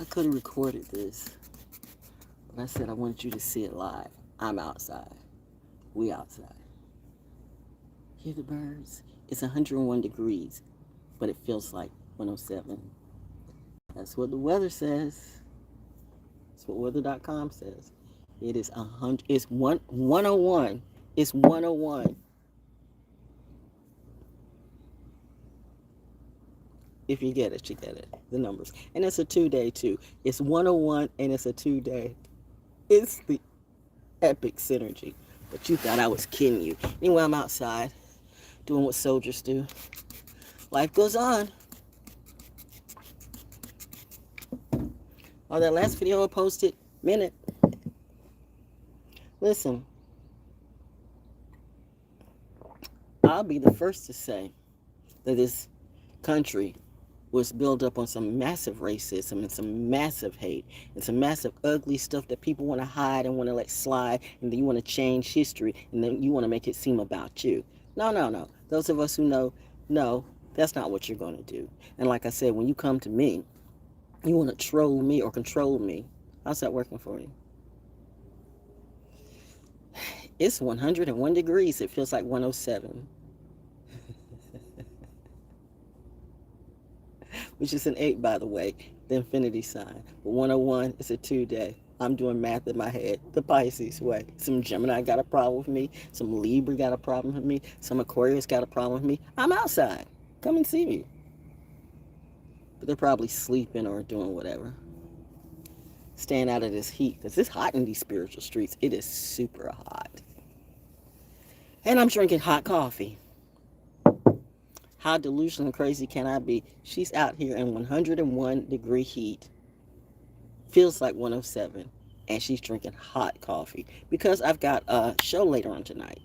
I could have recorded this, but I said I wanted you to see it live. I'm outside. We outside. Hear the birds? It's 101 degrees, but it feels like 107. That's what the weather says. That's what weather.com says. It is 100. It's 101. It's 101. If you get it, you get it. The numbers. And it's a 2-day too. It's 101 and it's a 2-day. It's the epic synergy. But you thought I was kidding you. Anyway, I'm outside doing what soldiers do. Life goes on. Oh, that last video I posted, minute. Listen, I'll be the first to say that this country was built up on some massive racism and some massive hate and some massive ugly stuff that people want to hide and want to let slide, and then you want to change history and then you want to make it seem about you. No, no, no. Those of us who know, no, that's not what you're going to do. And like I said, when you come to me, you want to troll me or control me. How's that working for you? It's 101 degrees. It feels like 107. Which is an 8, by the way, the infinity sign. But 101 is a 2-day. I'm doing math in my head the Pisces way. Some Gemini got a problem with me. Some Libra got a problem with me. Some Aquarius got a problem with me. I'm outside. Come and see me. But they're probably sleeping or doing whatever. Staying out of this heat, because it's hot in these spiritual streets. It is super hot. And I'm drinking hot coffee. How delusional and crazy can I be? She's out here in 101 degree heat. Feels like 107. And she's drinking hot coffee. Because I've got a show later on tonight.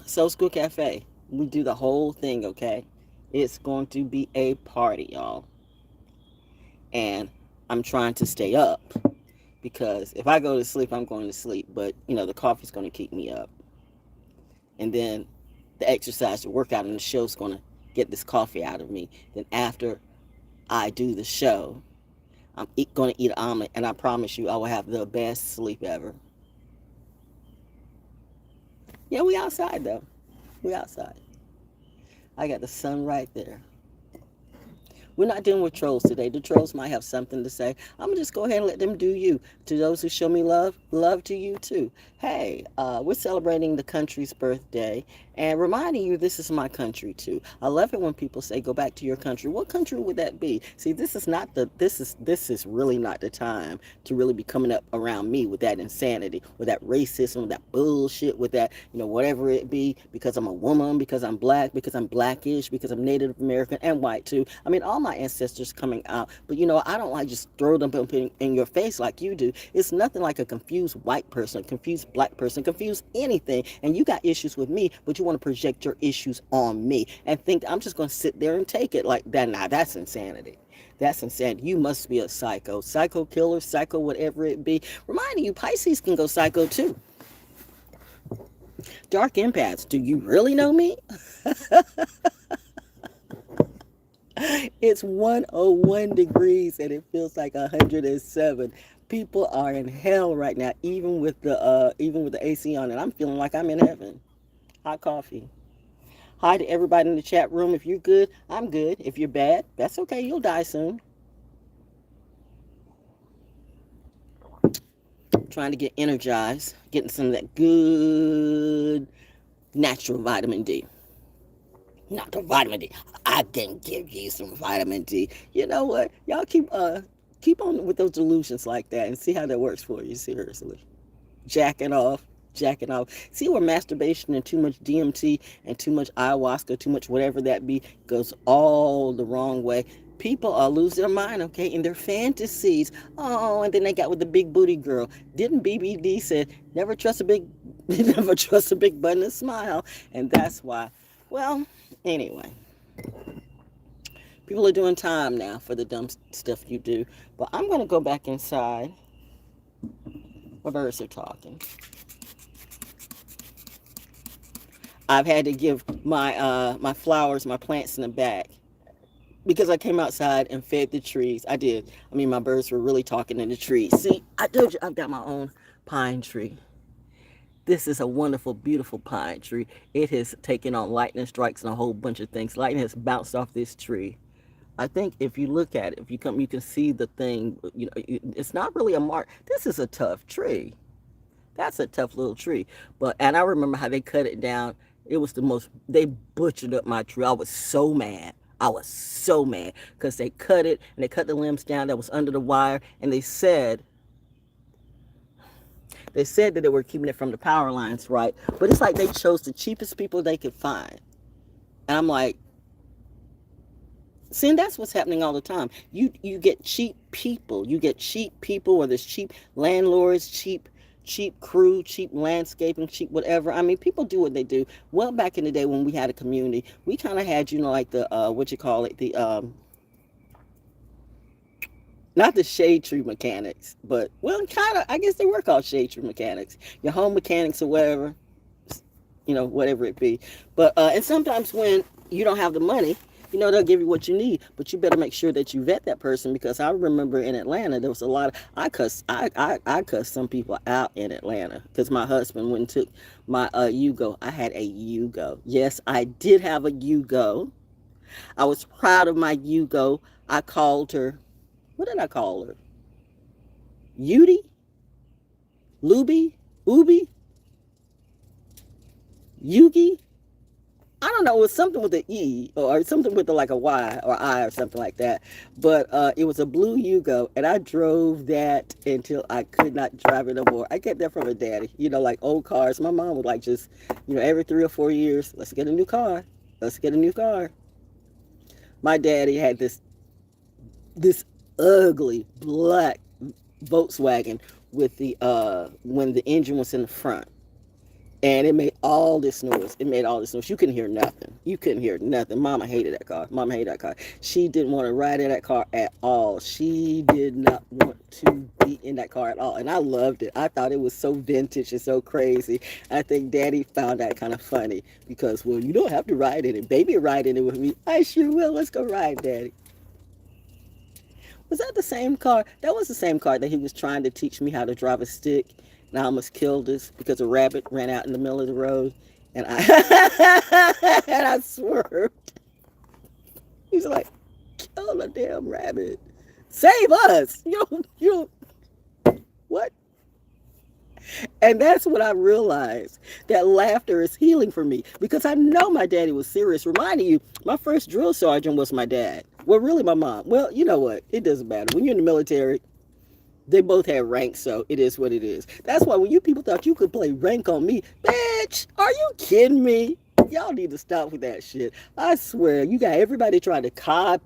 Soul School Cafe. We do the whole thing, okay? It's going to be a party, y'all. And I'm trying to stay up. Because if I go to sleep, I'm going to sleep. But, you know, the coffee's going to keep me up. And then the exercise, the workout, and the show's going to get this coffee out of me. Then after I do the show, I'm going to eat an omelet, and I promise you I will have the best sleep ever. Yeah, we outside, though. We outside. I got the sun right there. We're not dealing with trolls today. The trolls might have something to say. I'm going to just go ahead and let them do you. To those who show me love, love to you too. Hey, we're celebrating the country's birthday and reminding you this is my country too. I love it when people say go back to your country. What country would that be? See, this is really not the time to really be coming up around me with that insanity, with that racism, with that bullshit, with that, you know, whatever it be, because I'm a woman, because I'm black, because I'm blackish, because I'm Native American and white too. I mean, all my ancestors coming out, but you know, I don't like just throw them in your face like you do. It's nothing like a confused white person, confused black person, confused anything, and you got issues with me, but you want to project your issues on me and think I'm just going to sit there and take it like that. Nah, that's insanity. That's insanity. You must be a psycho killer, psycho whatever it be. Reminding you, Pisces can go psycho too. Dark empaths, do you really know me? It's 101 degrees and it feels like 107. People are in hell right now, even with the AC on, and I'm feeling like I'm in heaven. Hot coffee. Hi to everybody in the chat room. If you're good, I'm good. If you're bad, that's okay. You'll die soon. Trying to get energized, getting some of that good natural vitamin D. Not the vitamin D. I can give you some vitamin D. You know what? Y'all keep on with those delusions like that and see how that works for you. Seriously. Jacking off. See where masturbation and too much DMT and too much ayahuasca, too much whatever that be, goes all the wrong way. People are losing their mind, okay, in their fantasies. Oh, and then they got with the big booty girl. Didn't BBD said never trust a big button and smile, and that's why. Well, anyway, people are doing time now for the dumb stuff you do. But I'm gonna go back inside. My birds are talking. I've had to give my my flowers, my plants in the back because I came outside and fed the trees. I did. I mean, my birds were really talking in the trees. See, I told you I've got my own pine tree. This is a wonderful, beautiful pine tree. It has taken on lightning strikes and a whole bunch of things. Lightning has bounced off this tree. I think if you look at it, if you come, you can see the thing. You know, it's not really a mark. This is a tough tree. That's a tough little tree. And I remember how they cut it down. It was the most, they butchered up my tree. I was so mad. I was so mad because they cut it and they cut the limbs down that was under the wire. And they said that they were keeping it from the power lines, right? But it's like they chose the cheapest people they could find. And I'm like, see, and that's what's happening all the time. You get cheap people. You get cheap people, or there's cheap landlords, cheap crew, cheap landscaping, cheap whatever. I mean, people do what they do. Well, back in the day when we had a community, we kind of had, like the, not the shade tree mechanics, but, well, kind of, I guess they were called shade tree mechanics. Your home mechanics or whatever, whatever it be. But, and sometimes when you don't have the money, they'll give you what you need, but you better make sure that you vet that person, because I remember in Atlanta, there was a lot of, I cussed some people out in Atlanta because my husband went and took my Yugo. I had a Yugo. Yes, I did have a Yugo. I was proud of my Yugo. I called her, what did I call her? Yudi? Luby? Ubi? Yugi? I don't know, it was something with an E or something with like a Y or I or something like that. But it was a blue Yugo, and I drove that until I could not drive it no more. I get that from a daddy, like old cars. My mom would like just, every 3 or 4 years, let's get a new car. Let's get a new car. My daddy had this ugly black Volkswagen with the when the engine was in the front. And it made all this noise. You couldn't hear nothing. Mama hated that car. She didn't want to ride in that car at all. She did not want to be in that car at all. And I loved it. I thought it was so vintage and so crazy. I think Daddy found that kind of funny because, well, you don't have to ride in it. Baby, ride in it with me. I sure will. Let's go ride, Daddy. Was that the same car? That was the same car that he was trying to teach me how to drive a stick. And I almost killed us because a rabbit ran out in the middle of the road, and I swerved. He's like, kill the damn rabbit. Save us. You what? And that's what I realized, that laughter is healing for me, because I know my daddy was serious. Reminding you, my first drill sergeant was my dad. Well, really my mom. Well, you know what? It doesn't matter. When you're in the military, they both had ranks, so it is what it is. That's why when you people thought you could play rank on me, bitch, are you kidding me? Y'all need to stop with that shit. I swear, you got everybody trying to copy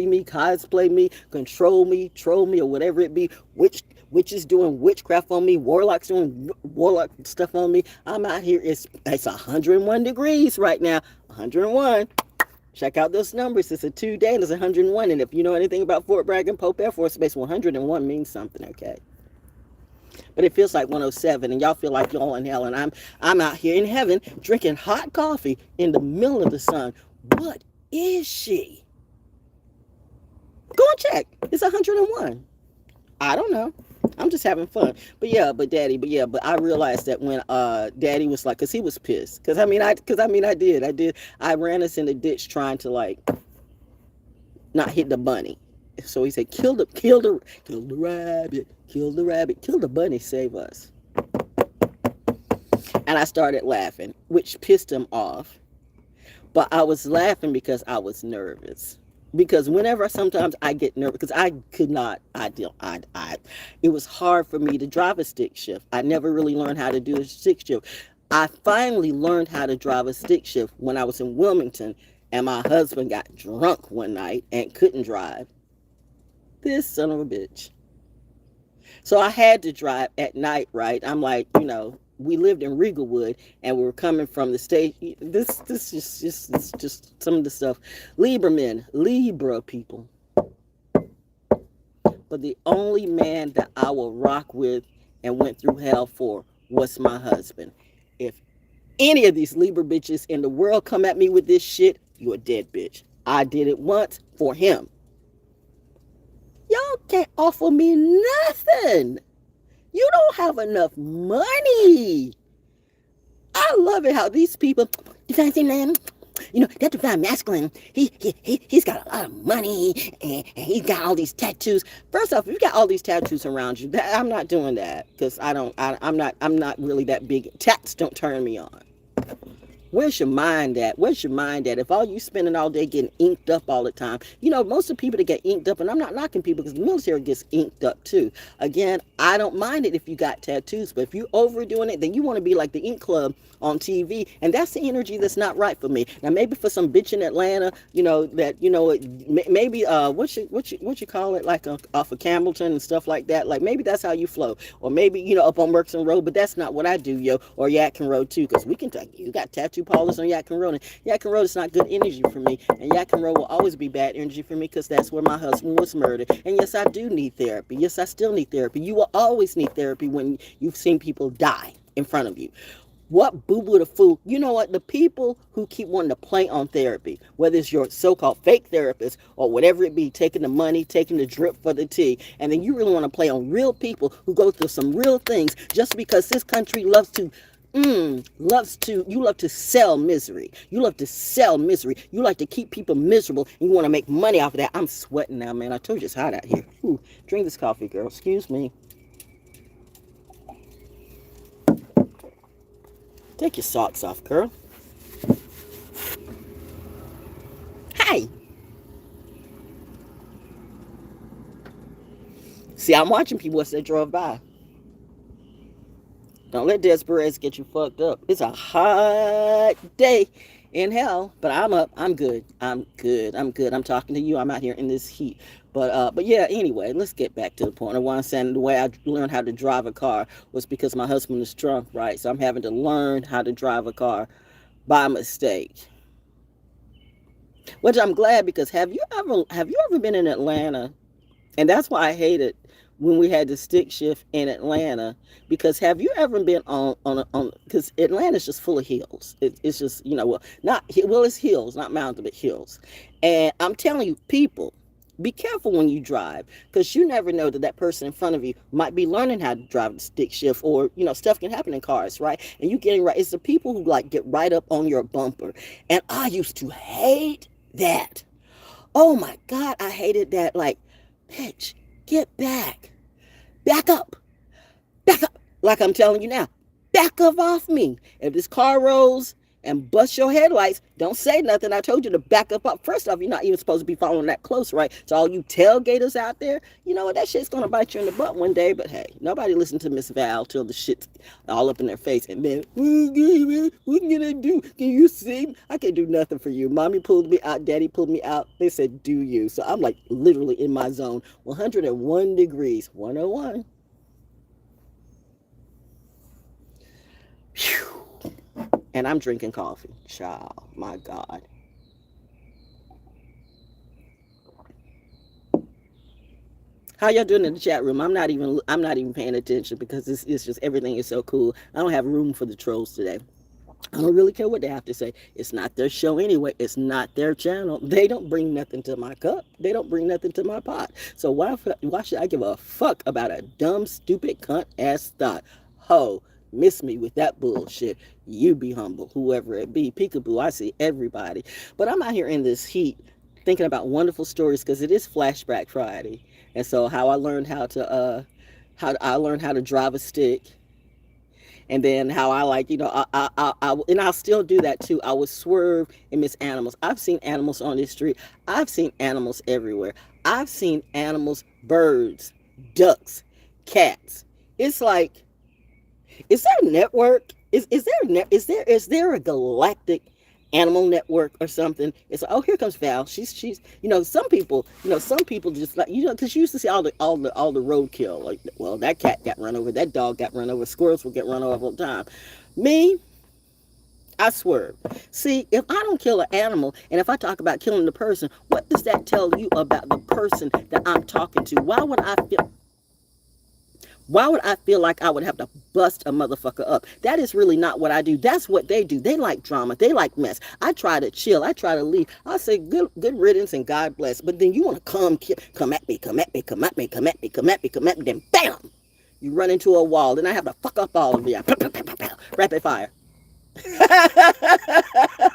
me, cosplay me, control me, troll me, or whatever it be. Witches doing witchcraft on me, warlocks doing warlock stuff on me. I'm out here, it's 101 degrees right now, 101. Check out those numbers. It's a 2 day and it's 101. And if you know anything about Fort Bragg and Pope Air Force Base, 101 means something, okay? But it feels like 107, and y'all feel like y'all in hell, and I'm out here in heaven drinking hot coffee in the middle of the sun. What is she? Go and check. It's 101. I don't know. I'm just having fun. But I realized that when Daddy was like, because he was pissed. I did. I ran us in the ditch trying to like not hit the bunny. So he said, kill the rabbit, kill the bunny, save us. And I started laughing, which pissed him off. But I was laughing because I was nervous. Because whenever sometimes I get nervous, because I could not, it was hard for me to drive a stick shift. I never really learned how to do a stick shift. I finally learned how to drive a stick shift when I was in Wilmington, and my husband got drunk one night and couldn't drive. This son of a bitch. So I had to drive at night, right? I'm like, we lived in Regalwood, and we were coming from the state. This is just some of the stuff. Libra people. But the only man that I will rock with and went through hell for was my husband. If any of these Libra bitches in the world come at me with this shit, you're a dead bitch. I did it once for him. Y'all can't offer me nothing. You don't have enough money. I love it how these people, that divine masculine, he's got a lot of money and he's got all these tattoos. First off, if you got all these tattoos around you, I'm not doing that because I'm not really that big. Tats don't turn me on. Where's your mind at? Where's your mind at? If all you spending all day getting inked up all the time, most of the people that get inked up, and I'm not knocking people because the military gets inked up too. Again, I don't mind it if you got tattoos, but if you're overdoing it, then you want to be like the Ink Club on TV, and that's the energy that's not right for me. Now, maybe for some bitch in Atlanta, maybe what you call it, like off of Campbellton and stuff like that. Like maybe that's how you flow, or maybe up on Merkson Road, but that's not what I do, or Yadkin Road too, because we can talk. You got tattoo parlors on Yadkin Road, and Yadkin Road is not good energy for me, and Yadkin Road will always be bad energy for me because that's where my husband was murdered. And yes, I do need therapy. Yes, I still need therapy. You will always need therapy when you've seen people die in front of you. What boo-boo the fool? You know what? The people who keep wanting to play on therapy, whether it's your so-called fake therapist or whatever it be, taking the money, taking the drip for the tea, and then you really want to play on real people who go through some real things just because this country loves to sell misery. You love to sell misery. You like to keep people miserable, and you want to make money off of that. I'm sweating now, man. I told you it's hot out here. Ooh, drink this coffee, girl. Excuse me. Take your socks off, girl. Hey. See, I'm watching people as they drove by. Don't let desperate get you fucked up. It's a hot day in hell, but I'm up. I'm good. I'm talking to you. I'm out here in this heat. But yeah, anyway, let's get back to the point. I want to say the way I learned how to drive a car was because my husband is drunk, right? So I'm having to learn how to drive a car by mistake. Which I'm glad, because have you ever been in Atlanta? And that's why I hated when we had the stick shift in Atlanta, because have you ever been on because Atlanta's just full of hills. It's just, it's hills, not mountains, but hills. And I'm telling you, people, be careful when you drive, because you never know that person in front of you might be learning how to drive the stick shift, or stuff can happen in cars, right? And you getting right. It's the people who like get right up on your bumper, and I used to hate that. Oh my God, I hated that. Like, bitch, get back up, like I'm telling you now, back up off me. If this car rolls and bust your headlights, don't say nothing. I told you to back up. First off, you're not even supposed to be following that close, right? So all you tailgaters out there, you know what, that shit's gonna bite you in the butt one day. But hey, nobody listen to Miss Val till the shit's all up in their face. And then, what can I do? Can you see? I can't do nothing for you. Mommy pulled me out, daddy pulled me out. They said, do you? So I'm like literally in my zone, 101 degrees, 101. Phew. And I'm drinking coffee. Child, my God. How y'all doing in the chat room? I'm not even paying attention because it's just everything is so cool. I don't have room for the trolls today. I don't really care what they have to say. It's not their show anyway. It's not their channel. They don't bring nothing to my cup. They don't bring nothing to my pot. So why should I give a fuck about a dumb, stupid, cunt ass thought? Ho. Miss me with that bullshit. You be humble, whoever it be. Peekaboo, I see everybody. But I'm out here in this heat thinking about wonderful stories, because it is Flashback Friday. And so how I learned how to drive a stick. And then how I and I'll still do that too. I would swerve and miss animals. I've seen animals on this street. I've seen animals everywhere. I've seen animals, birds, ducks, cats. It's like, is there a network? Is there a galactic animal network or something? It's like, oh, here comes Val. She's some people just like, because you used to see all the roadkill. Like, well, that cat got run over, that dog got run over, squirrels will get run over all the time. Me, I swerve. See, if I don't kill an animal, and if I talk about killing the person, what does that tell you about the person that I'm talking to? Why would I feel like I would have to bust a motherfucker up? That is really not what I do. That's what they do. They like drama. They like mess. I try to chill. I try to leave. I say good riddance and God bless. But then you want to come at me, come at me, come at me, come at me, come at me, come at me. Then bam, you run into a wall. Then I have to fuck up all of you. Rapid fire.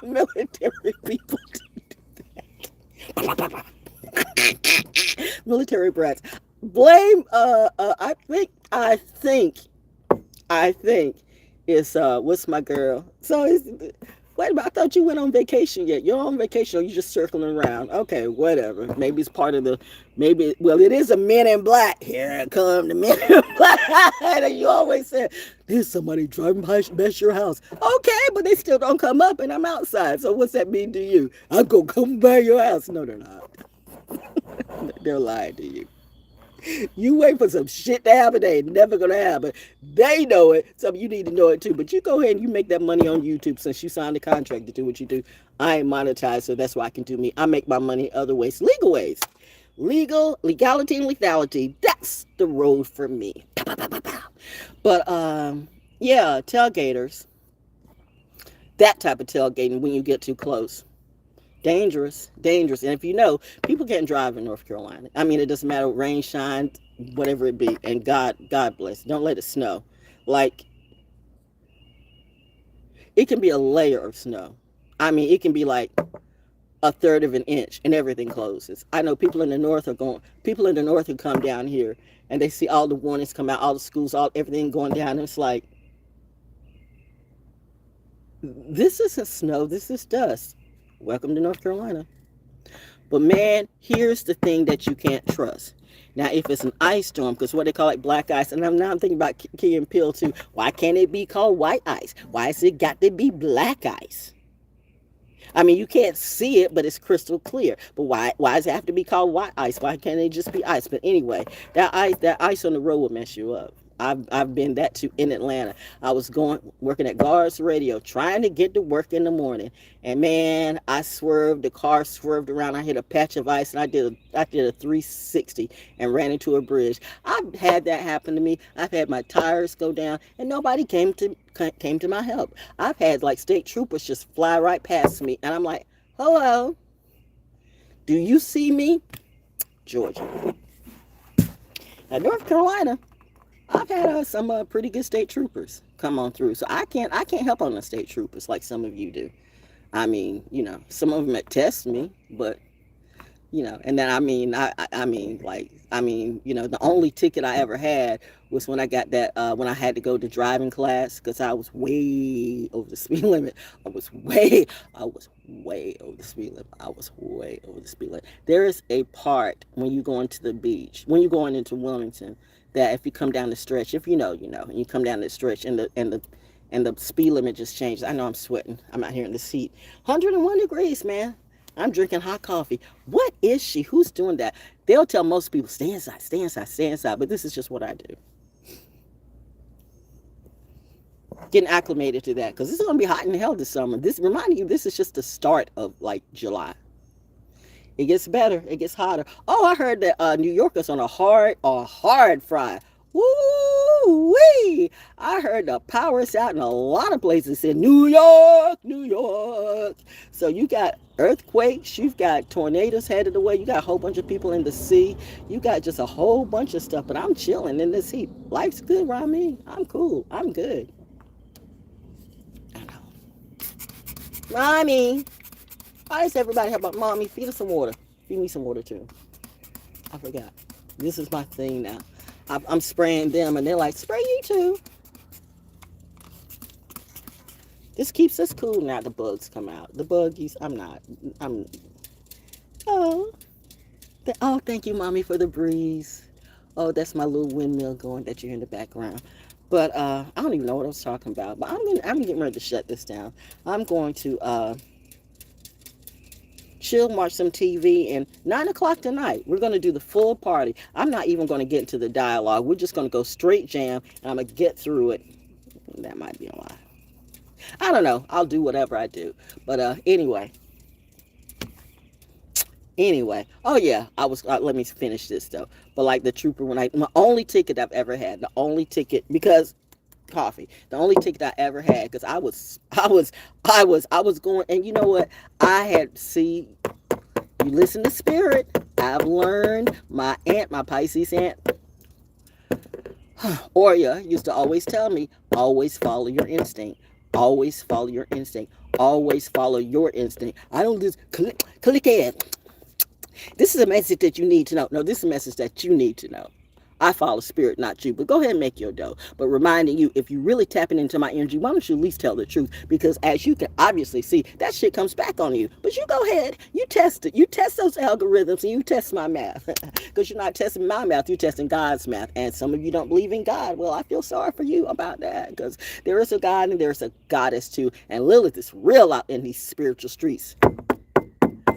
Military people do that. Military brats. Blame. I think it's what's my girl? So it's, wait a minute, I thought you went on vacation yet. You're on vacation or you just circling around. Okay, whatever. Maybe it's part of the well, it is a Men in Black. Here come the Men in Black. And you always say, there's somebody driving past your house. Okay, but they still don't come up and I'm outside. So what's that mean to you? I'm gonna come by your house. No, they're not. They're lying to you. You wait for some shit to happen. They ain't never gonna happen. They know it. So you need to know it too. But you go ahead and you make that money on YouTube since you signed a contract to do what you do. I ain't monetized, so that's why I can do me. I make my money other ways, legal ways. Legality and lethality. That's the road for me. But yeah, tailgaters. That type of tailgating when you get too close. Dangerous. And if you know, people can't drive in North Carolina. I mean, it doesn't matter, rain, shine, whatever it be. And God bless. Don't let it snow. Like, it can be a layer of snow. I mean, it can be like a third of an inch and everything closes. I know people in the north who come down here and they see all the warnings come out, all the schools, everything going down. And it's like, this isn't snow, this is dust. Welcome to North Carolina. But man, here's the thing that you can't trust. Now, if it's an ice storm, because what they call it black ice, and I'm thinking about Key and Peele too. Why can't it be called white ice? Why has it got to be black ice? I mean, you can't see it, but it's crystal clear. But why does it have to be called white ice? Why can't it just be ice? But anyway, that ice on the road will mess you up. I've been that too in Atlanta. I was working at Guards Radio, trying to get to work in the morning, and man, I swerved. The car swerved around. I hit a patch of ice, and I did a 360 and ran into a bridge. I've had that happen to me. I've had my tires go down, and nobody came to my help. I've had like state troopers just fly right past me, and I'm like, hello, do you see me? Georgia. Now, North Carolina, I've had some pretty good state troopers come on through, so I can't help on the state troopers like some of you do. I mean, you know, some of them test me, but you know, and then I mean, you know, the only ticket I ever had was when I got that when I had to go to driving class because I was way over the speed limit. I was way over the speed limit. There is a part when you go into the beach, when you're going into Wilmington, that if you come down the stretch, if you know, and you come down the stretch and the speed limit just changes. I know I'm sweating. I'm out here in this heat. 101 degrees, man. I'm drinking hot coffee. What is she? Who's doing that? They'll tell most people, stay inside. But this is just what I do. Getting acclimated to that because it's going to be hot in hell this summer. Reminding you, this is just the start of like July. It gets better. It gets hotter. Oh, I heard that New Yorkers on a hard fry. Woo-wee! I heard the power is out in a lot of places in New York. So you got earthquakes, you've got tornadoes headed away, you got a whole bunch of people in the sea, you got just a whole bunch of stuff, but I'm chilling in this heat. Life's good around me. I'm cool. I'm good. I know. Mommy. Why does everybody have about mommy? Feed us some water. Feed me some water too. I forgot. This is my thing now. I'm spraying them and they're like, spray you too. This keeps us cool. Now the bugs come out. The buggies, oh, thank you, mommy, for the breeze. Oh, that's my little windmill going that you're in the background. But I don't even know what I was talking about. But I'm getting ready to shut this down. I'm going to chill, watch some TV, and 9 o'clock tonight, we're going to do the full party. I'm not even going to get into the dialogue. We're just going to go straight jam, and I'm going to get through it. That might be a lie. I don't know. I'll do whatever I do. But anyway, Anyway, oh yeah, I was. Let me finish this though. But like the trooper, when my only ticket I've ever had, the only ticket because coffee, the only ticket I ever had because I was going, and you know what? I had see you listen to spirit. I've learned my Pisces aunt, Oria used to always tell me, always follow your instinct. Always follow your instinct. Always follow your instinct. I don't just click it. This is a message that you need to know. No, this is a message that you need to know. I follow spirit, not you. But go ahead and make your dough. But reminding you, if you're really tapping into my energy, why don't you at least tell the truth? Because as you can obviously see, that shit comes back on you. But you go ahead, you test it. You test those algorithms and you test my math. Because you're not testing my math, you're testing God's math. And some of you don't believe in God. Well, I feel sorry for you about that. Because there is a God and there's a goddess too. And Lilith is real out in these spiritual streets.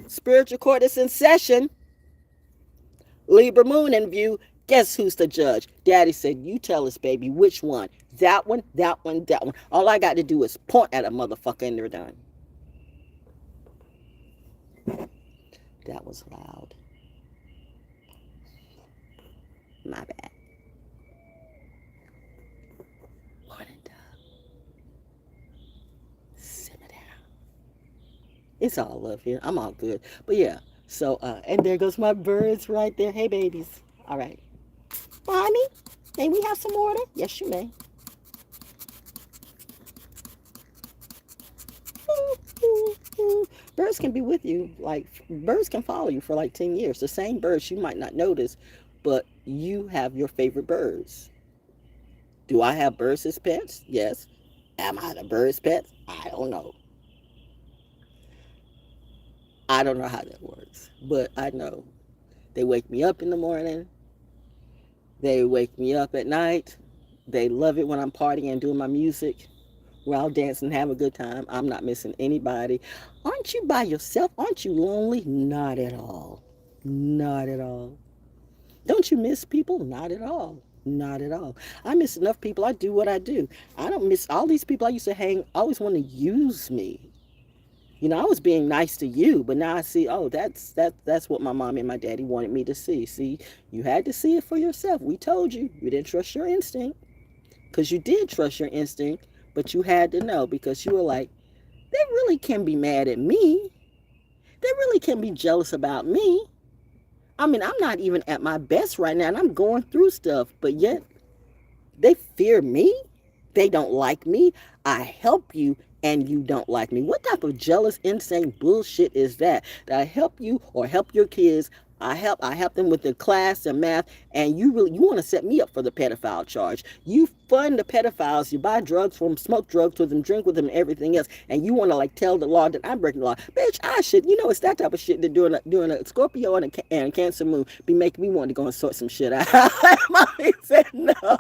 Spiritual court is in session. Libra moon in view. Guess who's the judge? Daddy said, you tell us, baby, which one? That one, that one, that one. All I got to do is point at a motherfucker and they're done. That was loud. My bad. Morning, dog. Simmer down. It's all love here. I'm all good. But yeah, so, and there goes my birds right there. Hey, babies. All right. Mommy, may we have some water? Yes, you may. Birds can be with you, like birds can follow you for like 10 years. The same birds you might not notice, but you have your favorite birds. Do I have birds as pets? Yes. Am I the bird's pet? I don't know. I don't know how that works, but I know they wake me up in the morning. They wake me up at night. They love it when I'm partying and doing my music. We're all dancing and having a good time. I'm not missing anybody. Aren't you by yourself? Aren't you lonely? Not at all. Not at all. Don't you miss people? Not at all. Not at all. I miss enough people. I do what I do. I don't miss all these people I used to hang, always want to use me. You know, I was being nice to you, but now I see, oh, that's what my mom and my daddy wanted me to see. See, you had to see it for yourself. We told you. You didn't trust your instinct. Because you did trust your instinct, but you had to know because you were like, they really can be mad at me. They really can be jealous about me. I mean, I'm not even at my best right now, and I'm going through stuff, but yet they fear me. They don't like me. I help you and you don't like me. What type of jealous, insane bullshit is that? That I help you or help your kids. I help them with the class and math, and you want to set me up for the pedophile charge. You fund the pedophiles, you buy drugs from them, smoke drugs with them, drink with them, and everything else, and you want to like tell the law that I'm breaking the law. Bitch, I should. You know, it's that type of shit that doing a Scorpio and a Cancer moon be making me want to go and sort some shit out. Mommy said no.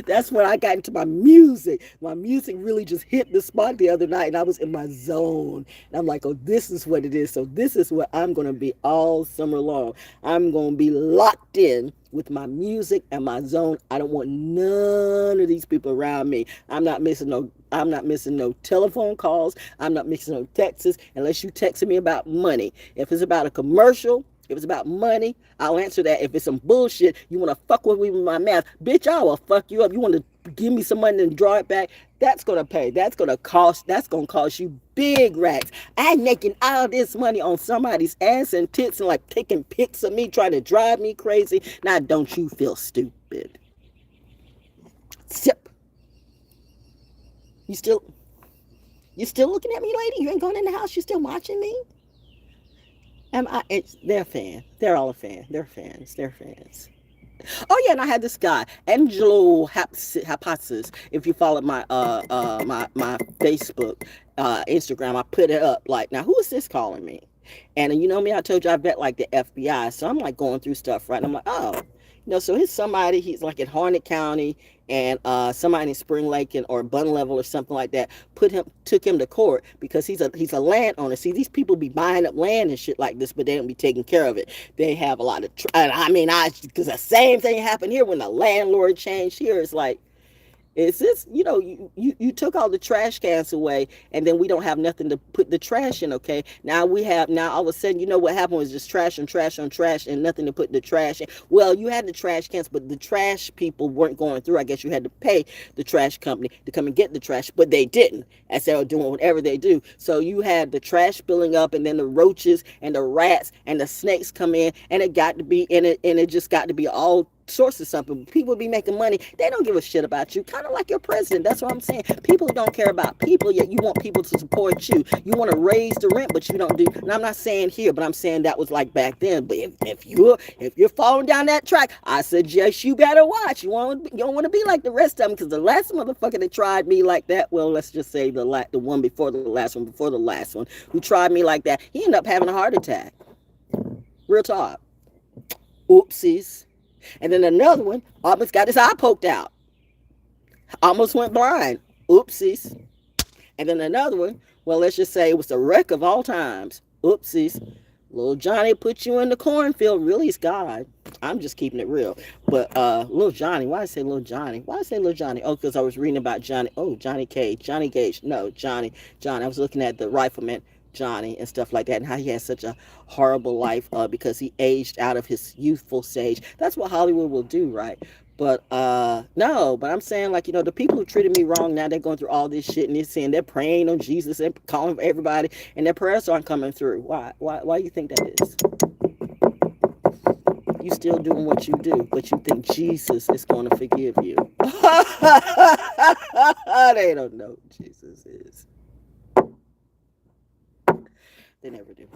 That's when I got into my music. My music really just hit the spot the other night, and I was in my zone. And I'm like, oh, this is what it is. So this is what I'm going to be all summer long. I'm going to be locked in with my music and my zone. I don't want none of these people around me. I'm not missing no telephone calls. I'm not missing no texts unless you texting me about money. If it's about a commercial, if it's about money, I'll answer that. If it's some bullshit, you want to fuck with me with my math, bitch, I will fuck you up. You want to give me some money and draw it back, that's going to pay. That's going to cost you big racks. I'm making all this money on somebody's ass and tits and like taking pics of me, trying to drive me crazy. Now, don't you feel stupid? Sip. You still looking at me, lady? You ain't going in the house? You still watching me? They're a fan. They're all a fan. They're fans. They're fans. Oh yeah, and I had this guy, Angelo Hypothesis. If you follow my my Facebook, Instagram, I put it up. Like, now who is this calling me? And you know me, I told you I bet like the FBI. So I'm like going through stuff, right? And I'm like, oh, so he's like in Harnett County, and somebody in Spring Lake or Bun Level or something like that took him to court because he's a landowner. See, these people be buying up land and shit like this, but they don't be taking care of it. They have a lot of, because the same thing happened here when the landlord changed here. It's like, It's this, you took all the trash cans away, and then we don't have nothing to put the trash in, okay? Now all of a sudden, what happened was just trash on trash on trash and nothing to put the trash in. Well, you had the trash cans, but the trash people weren't going through. I guess you had to pay the trash company to come and get the trash, but they didn't, as they were doing whatever they do. So you had the trash spilling up, and then the roaches and the rats and the snakes come in, and it got to be in it, and it just got to be all sorts of something. People be making money. They don't give a shit about you. Kind of like your president. That's what I'm saying. People don't care about people, yet you want people to support you. You want to raise the rent, but you don't do. And I'm not saying here, but I'm saying that was like back then. But if you're falling down that track, I suggest you better watch. You don't want to be like the rest of them, because the last motherfucker that tried me like that, well, let's just say the one before the last one, who tried me like that, he ended up having a heart attack. Real talk. Oopsies. And then another one almost got his eye poked out. Almost went blind. Oopsies. And then another one, well, let's just say it was the wreck of all times. Oopsies. Little Johnny put you in the cornfield. Really, it's God. I'm just keeping it real. But little Johnny, why did I say little Johnny? Why did I say little Johnny? Oh, because I was reading about Johnny. Oh, Johnny Cage. Johnny Gage. No, Johnny. I was looking at the rifleman Johnny and stuff like that, and how he had such a horrible life because he aged out of his youthful stage. That's what Hollywood will do, right? But no, but I'm saying, like, the people who treated me wrong, now they're going through all this shit, and they're saying they're praying on Jesus and calling for everybody, and their prayers aren't coming through. Why do you think that is? You still doing what you do, but you think Jesus is going to forgive you. They don't know who Jesus is. They never do.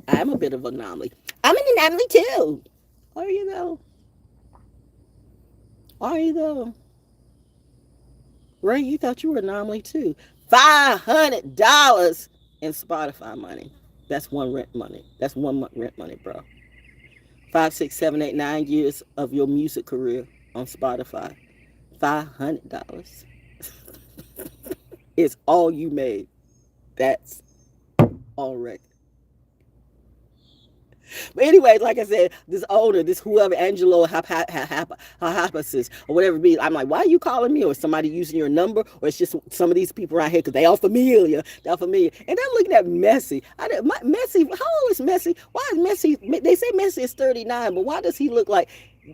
I'm a bit of an anomaly. I'm an anomaly too. Are you though? Ray, you thought you were an anomaly too. $500 in Spotify money. That's one rent money. That's 1 month rent money, bro. 5, 6, 7, 8, 9 years of your music career on Spotify. $500. It's all you made. That's on record. But anyways, like I said, this owner, this whoever, Angelo Hapasis, or whatever it be, I'm like, why are you calling me? Or is somebody using your number? Or it's just some of these people around here because they all familiar. And I'm looking at Messi. Messi, how old is Messi? Why is Messi? They say Messi is 39, but why does he look like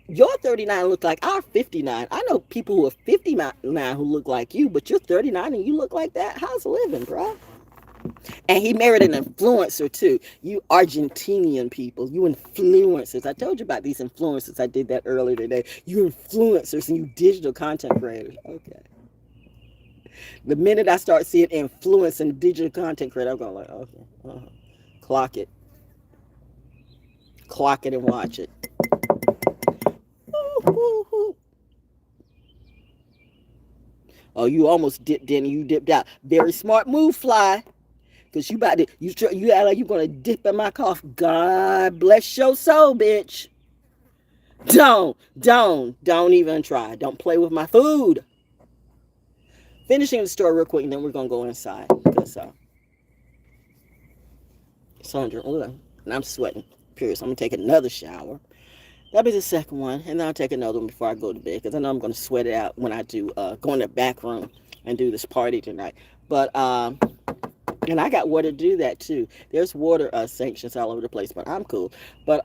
your 39 look like our 59? I know people who are 59 who look like you, but you're 39 and you look like that. How's living, bro? And he married an influencer too. You Argentinian people, you influencers. I told you about these influencers. I did that earlier today. You influencers and you digital content creators. Okay. The minute I start seeing influence and digital content creator, I'm going like, okay, clock it and watch it. Oh, you almost dipped in and you dipped out. Very smart move, Fly. Because you act like you're going to dip in my coffee. God bless your soul, bitch. Don't even try. Don't play with my food. Finishing the story real quick, and then we're going to go inside. Because Sandra, and I'm sweating. Period. So I'm going to take another shower. That'll be the second one. And then I'll take another one before I go to bed. Because I know I'm going to sweat it out when I do go in the back room and do this party tonight. But and I got water to do that too. There's water sanctions all over the place, but I'm cool. But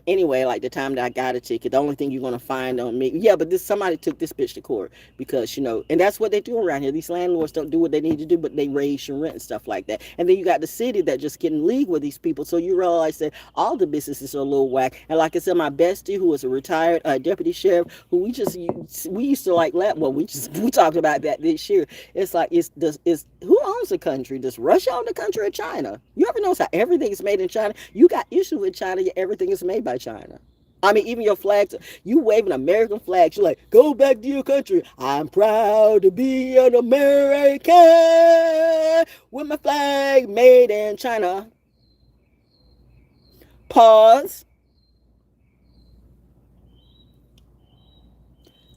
anyway, like the time that I got a ticket, the only thing you're gonna find on me, but somebody took this bitch to court because and that's what they do around here. These landlords don't do what they need to do, but they raise your rent and stuff like that. And then you got the city that just get in league with these people, so you realize that all the businesses are a little whack. And like I said, my bestie, who was a retired deputy sheriff, who we used to like laugh. Well, we talked about that this year. It's like who owns the country? Does Russia own the country or China? You ever notice how everything is made in China? You got issues with China, yet everything is made by China. I mean, even your flags, you waving American flags, you're like, go back to your country. I'm proud to be an American with my flag made in China. Pause.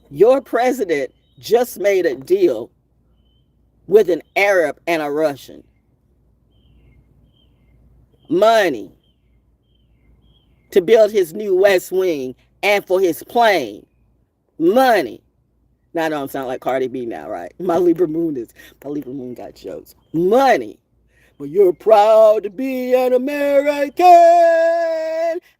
Your president just made a deal with an Arab and a Russian. Money. to build his new West Wing and for his plane. Money. Now I know I'm sounding like Cardi B now, right? My Libra Moon got jokes. Money. But you're proud to be an American.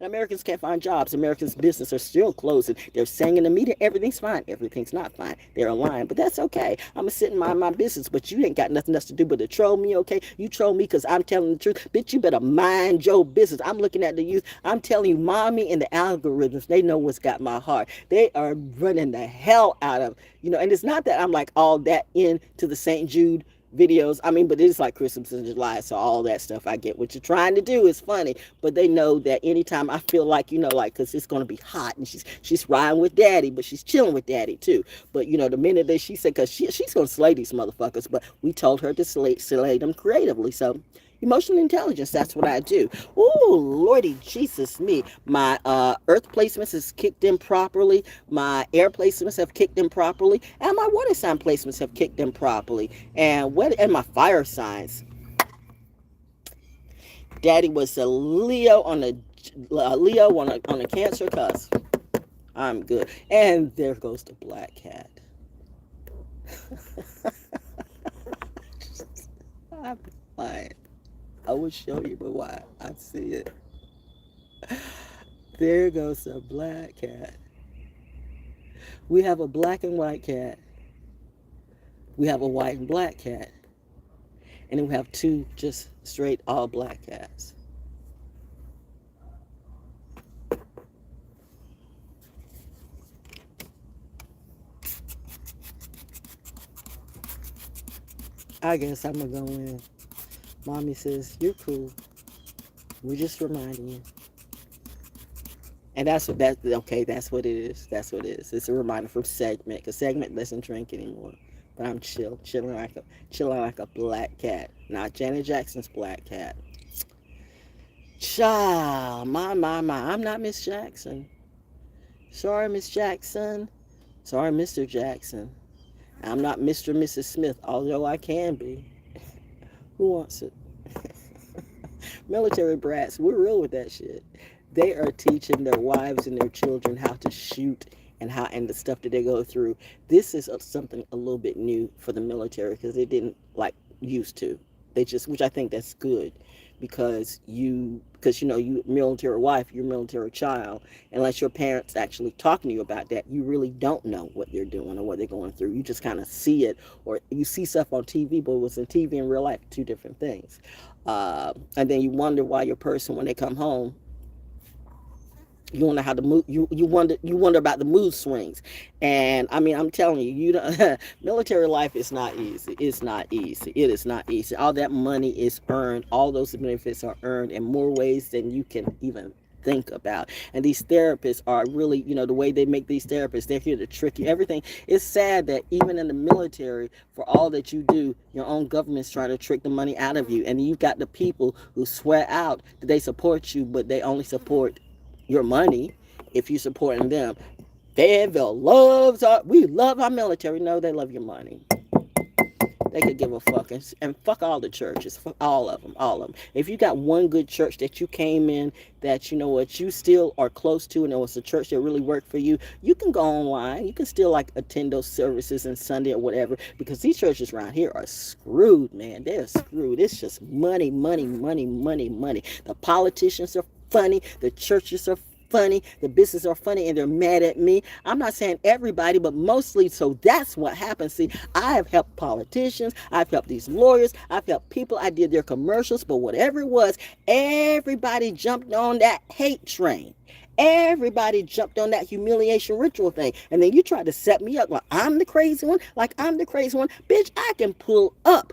And Americans can't find jobs. Americans' businesses are still closing. They're saying in the media everything's fine. Everything's not fine. They're lying, but that's okay. I'm going to sit and mind my business, but you ain't got nothing else to do but to troll me, okay? You troll me because I'm telling the truth. Bitch, you better mind your business. I'm looking at the youth. I'm telling you, mommy and the algorithms, they know what's got my heart. They are running the hell out of, and it's not that I'm like all that into the St. Jude videos. I mean, but it's like Christmas in July, so all that stuff I get. What you're trying to do is funny, but they know that anytime I feel like, because it's going to be hot and she's riding with daddy, but she's chilling with daddy too. But, the minute that she said, because she's going to slay these motherfuckers, but we told her to slay them creatively. So emotional intelligence, that's what I do. Oh, Lordy Jesus me. My earth placements is kicked in properly. My air placements have kicked in properly. And my water sign placements have kicked in properly. And my fire signs. Daddy was a Leo on a Cancer cusp. I'm good. And there goes the black cat. I'm fine. I will show you, but why? I see it. There goes a black cat. We have a black and white cat. We have a white and black cat. And then we have two just straight all black cats. I guess I'm going to go in. Mommy says, you're cool. We're just reminding you. And that's what it is. That's what it is. It's a reminder from Segment, because Segment doesn't drink anymore. But I'm chilling like a black cat. Not Janet Jackson's black cat. Child, my. I'm not Miss Jackson. Sorry, Miss Jackson. Sorry, Mr. Jackson. I'm not Mr. and Mrs. Smith, although I can be. Who wants it? Military brats, we're real with that shit. They are teaching their wives and their children how to shoot and the stuff that they go through. This is something a little bit new for the military because they didn't used to. Which I think that's good because you military wife, you're military child, unless your parents actually talking to you about that, you really don't know what they're doing or what they're going through. You just kind of see it, or you see stuff on TV, but what's in TV in real life, two different things. And then you wonder why your person, when they come home, you wonder how the mood. You wonder about the mood swings, and I mean, I'm telling you, military life is not easy. It's not easy. It is not easy. All that money is earned. All those benefits are earned in more ways than you can even think about. And these therapists are really, the way they make these therapists, they're here to trick you. Everything. It's sad that even in the military, for all that you do, your own government's trying to trick the money out of you, and you've got the people who swear out that they support you, but they only support your money if you're supporting them. Fayetteville we love our military. No, they love your money. They could give a fuck, and fuck all the churches, fuck all of them. If you got one good church that you came in that you still are close to, and it was a church that really worked for you, you can go online. You can still attend those services on Sunday or whatever, because these churches around here are screwed, man. They're screwed. It's just money. The politicians are funny. The churches are funny. The businesses are funny, and they're mad at me. I'm not saying everybody, but mostly. So that's what happens. See, I have helped politicians. I've helped these lawyers. I've helped people. I did their commercials, but whatever it was, everybody jumped on that hate train. Everybody jumped on that humiliation ritual thing. And then you tried to set me up like I'm the crazy one. Bitch, I can pull up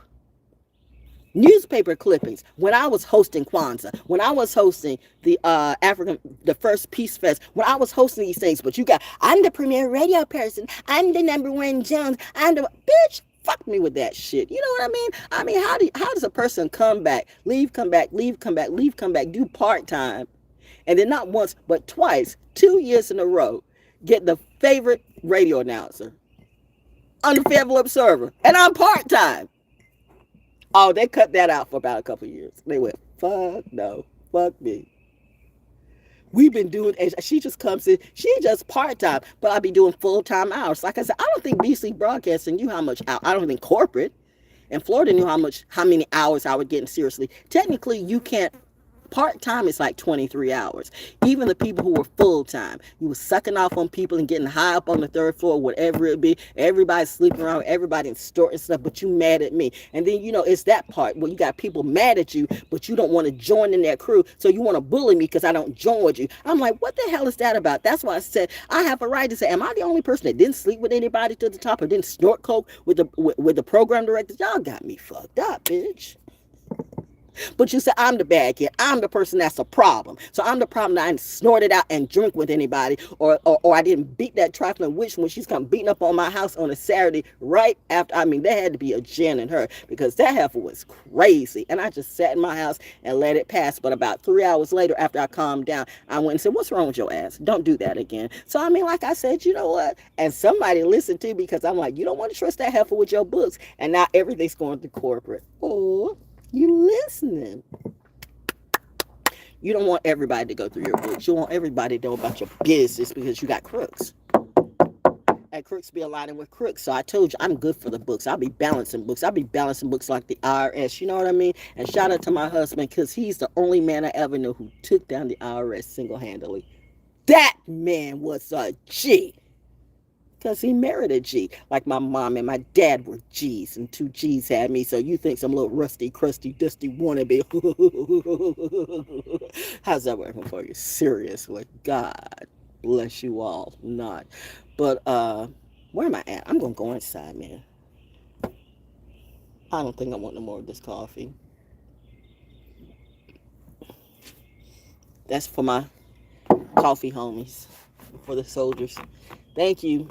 newspaper clippings when I was hosting Kwanzaa, when I was hosting the first Peace Fest, when I was hosting these things. But I'm the premier radio person, I'm the number one Jones, bitch, fuck me with that shit. You know what I mean? How does a person come back, come back, do part-time, and then not once, but twice, 2 years in a row, get the favorite radio announcer on the Fayetteville Observer, and I'm part-time? Oh, they cut that out for about a couple of years. They went, fuck no, fuck me. We've been doing, and she just comes in, she just part-time, but I be doing full-time hours. Like I said, I don't think BC Broadcasting knew how much, I don't think corporate in Florida knew how many hours I would get. Seriously, technically you can't, part-time is like 23 hours. Even the people who were full-time, you were sucking off on people and getting high up on the third floor, whatever it be. Everybody's sleeping around, everybody extorting stuff, but you mad at me. And then, it's that part where you got people mad at you, but you don't want to join in that crew, so you want to bully me because I don't join with you. I'm like, what the hell is that about? That's why I said I have a right to say, am I the only person that didn't sleep with anybody to the top or didn't snort coke with the program directors? Y'all got me fucked up, bitch. But you say I'm the bad kid. I'm the person that's a problem. So I'm the problem that I didn't snort it out and drink with anybody, or I didn't beat that trifling witch when she's come beating up on my house on a Saturday right after. I mean, there had to be a gin in her because that heifer was crazy. And I just sat in my house and let it pass. But about 3 hours later, after I calmed down, I went and said, what's wrong with your ass? Don't do that again. So, I mean, like I said, you know what? And somebody listened to me because I'm like, you don't want to trust that heifer with your books. And now everything's going through corporate. Oh. You listening. You don't want everybody to go through your books. You want everybody to know about your business because you got crooks. And crooks be aligning with crooks. So I told you, I'm good for the books. I'll be balancing books. I'll be balancing books like the IRS. You know what I mean? And shout out to my husband because he's the only man I ever knew who took down the IRS single-handedly. That man was a G. Because he married a G. Like my mom and my dad were G's, and 2 G's had me. So you think some little rusty, crusty, dusty wannabe. How's that working for you? Seriously. God bless you all. Not. But where am I at? I'm going to go inside, man. I don't think I want no more of this coffee. That's for my coffee homies. For the soldiers. Thank you,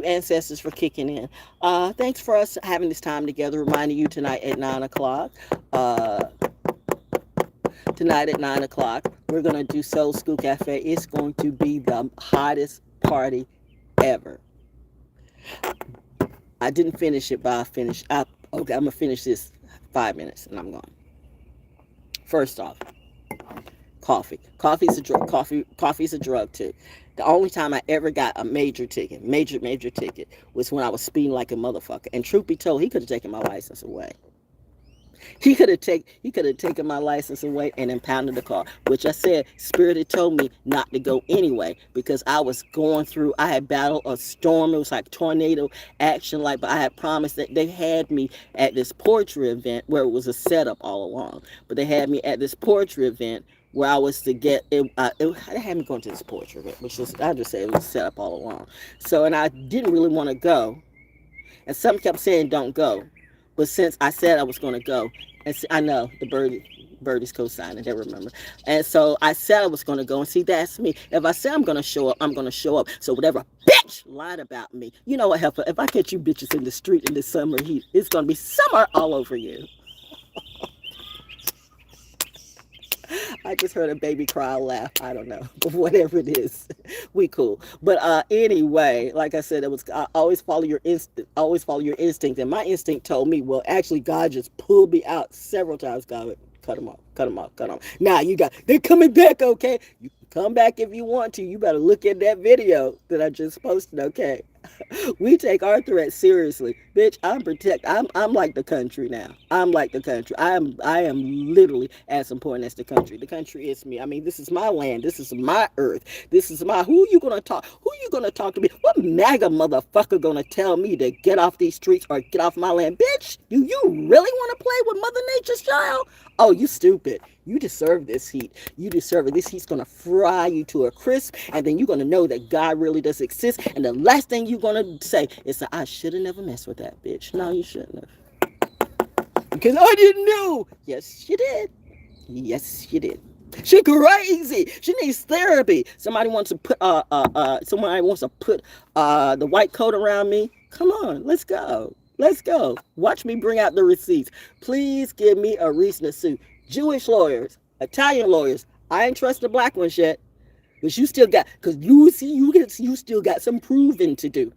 ancestors, for kicking in. Thanks for us having this time together. Reminding you tonight at 9 o'clock. Tonight at 9 o'clock, we're going to do Soul School Cafe. It's going to be the hottest party ever. I didn't finish it, but I finished. Okay, I'm going to finish this 5 minutes, and I'm gone. First off, coffee. Coffee's a drug. Coffee's a drug, too. The only time I ever got a major ticket was when I was speeding like a motherfucker. And truth be told, he could have taken my license away. He could have taken my license away and impounded the car, which I said Spirit had told me not to go anyway because I was going through. I had battled a storm. It was like tornado action, but I had promised that they had me at this poetry event where it was a setup all along. But they had me at this poetry event where I was to get it. They had me going to this poetry event, which was, I just say it was set up all along. So, and I didn't really want to go, and some kept saying don't go, but since I said I was going to go, and I know the birdie's co-signing, they remember, and so I said I was going to go, and see, that's me. If I say I'm going to show up, I'm going to show up. So whatever bitch lied about me, you know what, heifer? If I catch you bitches in the street in the summer heat, it's going to be summer all over you. I just heard a baby cry laugh. I don't know. But whatever it is, we cool. But anyway, like I said, always follow your instinct. Always follow your instinct. And my instinct told me, well, actually, God just pulled me out several times. God went, cut them off. Now they're coming back, okay? You can come back if you want to. You better look at that video that I just posted, okay? We take our threats seriously. Bitch, I'm like the country now. I'm like the country. I am literally as important as the country. The country is me. I mean, this is my land. This is my earth. This is who you gonna talk? Who you gonna talk to me? What MAGA motherfucker gonna tell me to get off these streets or get off my land? Bitch, do you really want to play with Mother Nature's child? Oh, you stupid. You deserve this heat. You deserve it. This heat's going to fry you to a crisp, and then you're going to know that God really does exist, and the last thing you're going to say is, I should have never messed with that bitch. No, you shouldn't have. Because I didn't know. Yes, you did. Yes, you did. She crazy. She needs therapy. Somebody wants to put the white coat around me. Come on, let's go. Let's go. Watch me bring out the receipts. Please give me a reason to sue. Jewish lawyers, Italian lawyers. I ain't trust the black ones yet. But you still got, because you still got some proving to do.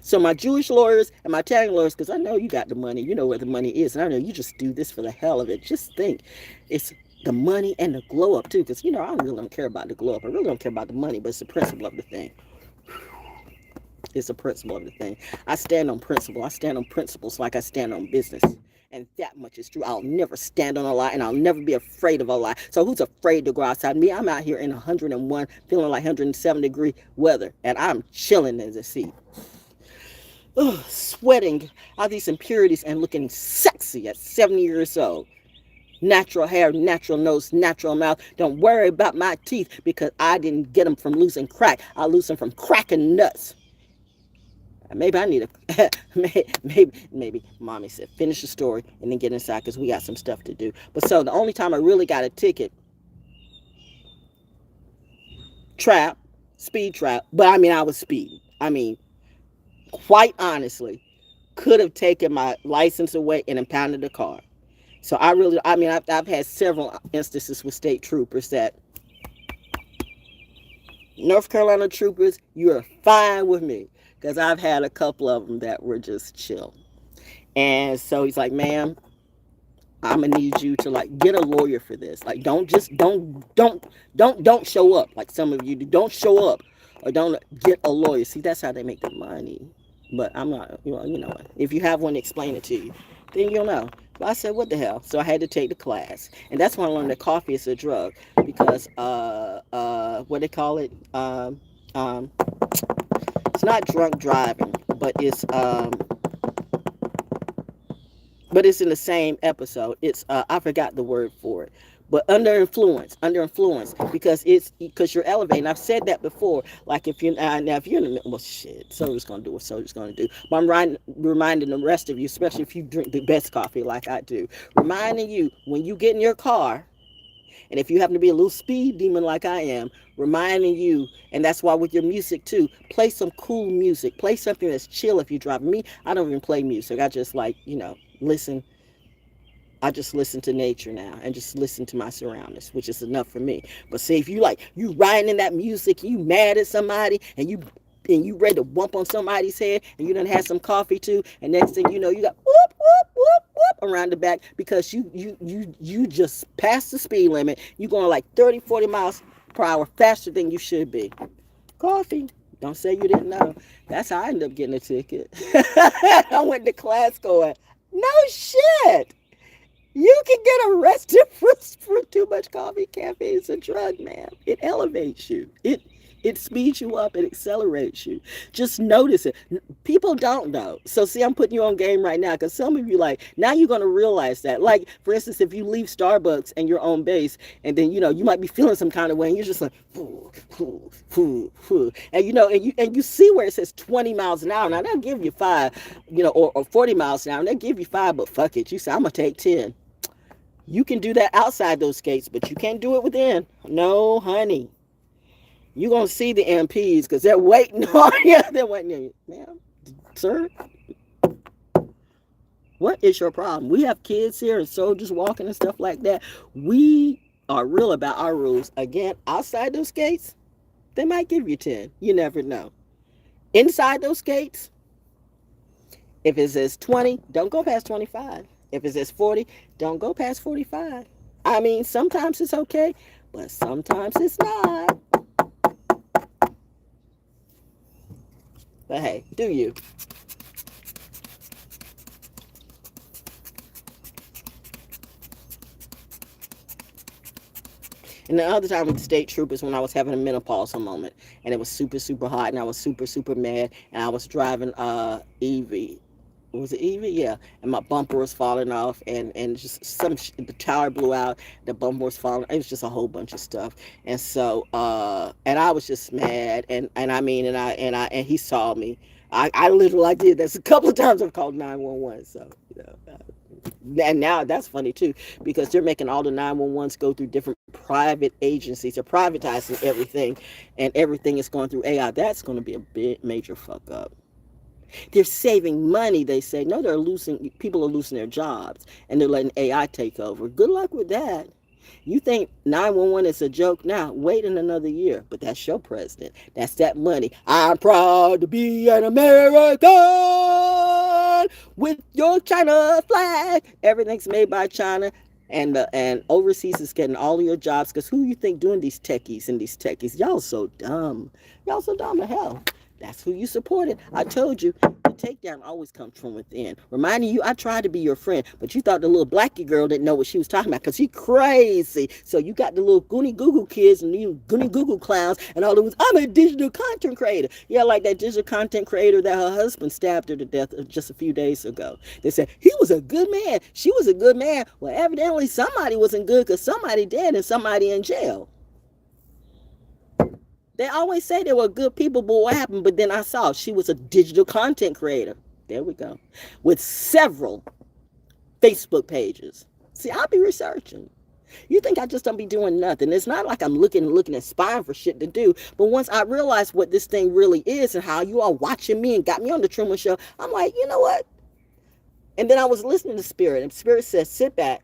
So my Jewish lawyers and my Italian lawyers, because I know you got the money. You know where the money is. And I know you just do this for the hell of it. Just think. It's The money and the glow up too, because I really don't care about the glow up. I really don't care about the money, but it's the principle of the thing. It's the principle of the thing. I stand on principle. I stand on principles like I stand on business. And that much is true. I'll never stand on a lie, and I'll never be afraid of a lie. So who's afraid to go outside? Me, I'm out here in 101, feeling like 107-degree weather, and I'm chilling as a seat. Sweating out these impurities and looking sexy at 70 years old. Natural hair, natural nose, natural mouth. Don't worry about my teeth because I didn't get them from losing crack. I lose them from cracking nuts. Maybe I need a, maybe mommy said, finish the story and then get inside because we got some stuff to do. But so the only time I really got a ticket, speed trap, but I was speeding. Quite honestly, could have taken my license away and impounded the car. So I've had several instances with state troopers that, North Carolina troopers, you are fine with me. Because I've had a couple of them that were just chill. And so he's like, ma'am, I'm gonna need you to get a lawyer for this. Don't show up like some of you do. Don't show up or don't get a lawyer. See, that's how they make the money. But I'm not, if you have one, explain it to you, then you'll know. But I said, what the hell? So I had to take the class. And that's when I learned that coffee is a drug because, what they call it, it's not drunk driving, but it's in the same episode. It's I forgot the word for it, but under influence, because you're elevating. I've said that before. Like if you're in the well, shit, soda's gonna do what soda's gonna do. But I'm reminding the rest of you, especially if you drink the best coffee like I do, reminding you when you get in your car. And if you happen to be a little speed demon like I am, reminding you, and that's why with your music too, play some cool music. Play something that's chill if you drive. Me, I don't even play music. I just listen. I just listen to nature now and just listen to my surroundings, which is enough for me. But see, if you riding in that music, you mad at somebody, and you ready to bump on somebody's head, and you done had some coffee too, and next thing you know, you got whoop whoop whoop whoop around the back because you just passed the speed limit. You going 30, 40 miles per hour faster than you should be. Coffee. Don't say you didn't know. That's how I ended up getting a ticket. I went to class going, no shit. You can get arrested for too much coffee. Caffeine is a drug, man. It elevates you. It speeds you up. It accelerates you. Just notice it. People don't know. So see, I'm putting you on game right now because some of you now you're going to realize that. Like, for instance, if you leave Starbucks and you're on base and then, you might be feeling some kind of way and you're just like, and you see where it says 20 miles an hour. Now they'll give you 5, or 40 miles an hour. And they'll give you 5, but fuck it. You say, I'm going to take 10. You can do that outside those gates, but you can't do it within. No, honey. You're going to see the MPs because they're waiting on you. They're waiting on you. Ma'am, sir, what is your problem? We have kids here and soldiers walking and stuff like that. We are real about our rules. Again, outside those gates, they might give you 10. You never know. Inside those gates, if it says 20, don't go past 25. If it says 40, don't go past 45. Sometimes it's okay, but sometimes it's not. But hey, do you? And the other time with the state troopers when I was having a menopausal moment and it was super, super hot and I was super, super mad and I was driving Evie. Was it Evie? Yeah. And my bumper was falling off and just the tire blew out, the bumper was falling. It was just a whole bunch of stuff. And so and I was just mad and he saw me. I literally did. That's a couple of times I've called 911. So, and now that's funny too, because they're making all the 911s go through different private agencies. They're privatizing everything and everything is going through AI. That's going to be a big major fuck up. They're saving money, they say. No, people are losing their jobs and they're letting AI take over. Good luck with that. You think 911 is a joke now? Wait in another year. But that's your president. That's that money. I'm proud to be an American with your China flag. Everything's made by China. and overseas is getting all of your jobs, because who you think doing these techies and these techies? Y'all so dumb. Y'all so dumb to hell. That's who you supported. I told you, the takedown always comes from within. Reminding you, I tried to be your friend, but you thought the little blackie girl didn't know what she was talking about, because she crazy. So you got the little goony Google kids and you goony Google clowns and all it was, I'm a digital content creator. Yeah, like that digital content creator that her husband stabbed her to death just a few days ago. They said, he was a good man. She was a good man. Well, evidently somebody wasn't good, because somebody dead and somebody in jail. They always say they were good people, but what happened? But then I saw she was a digital content creator. There we go. With several Facebook pages. See, I'll be researching. You think I just don't be doing nothing. It's not like I'm looking at spying for shit to do. But once I realized what this thing really is and how you are watching me and got me on the Truman Show, I'm like, you know what? And then I was listening to Spirit, and Spirit says, sit back.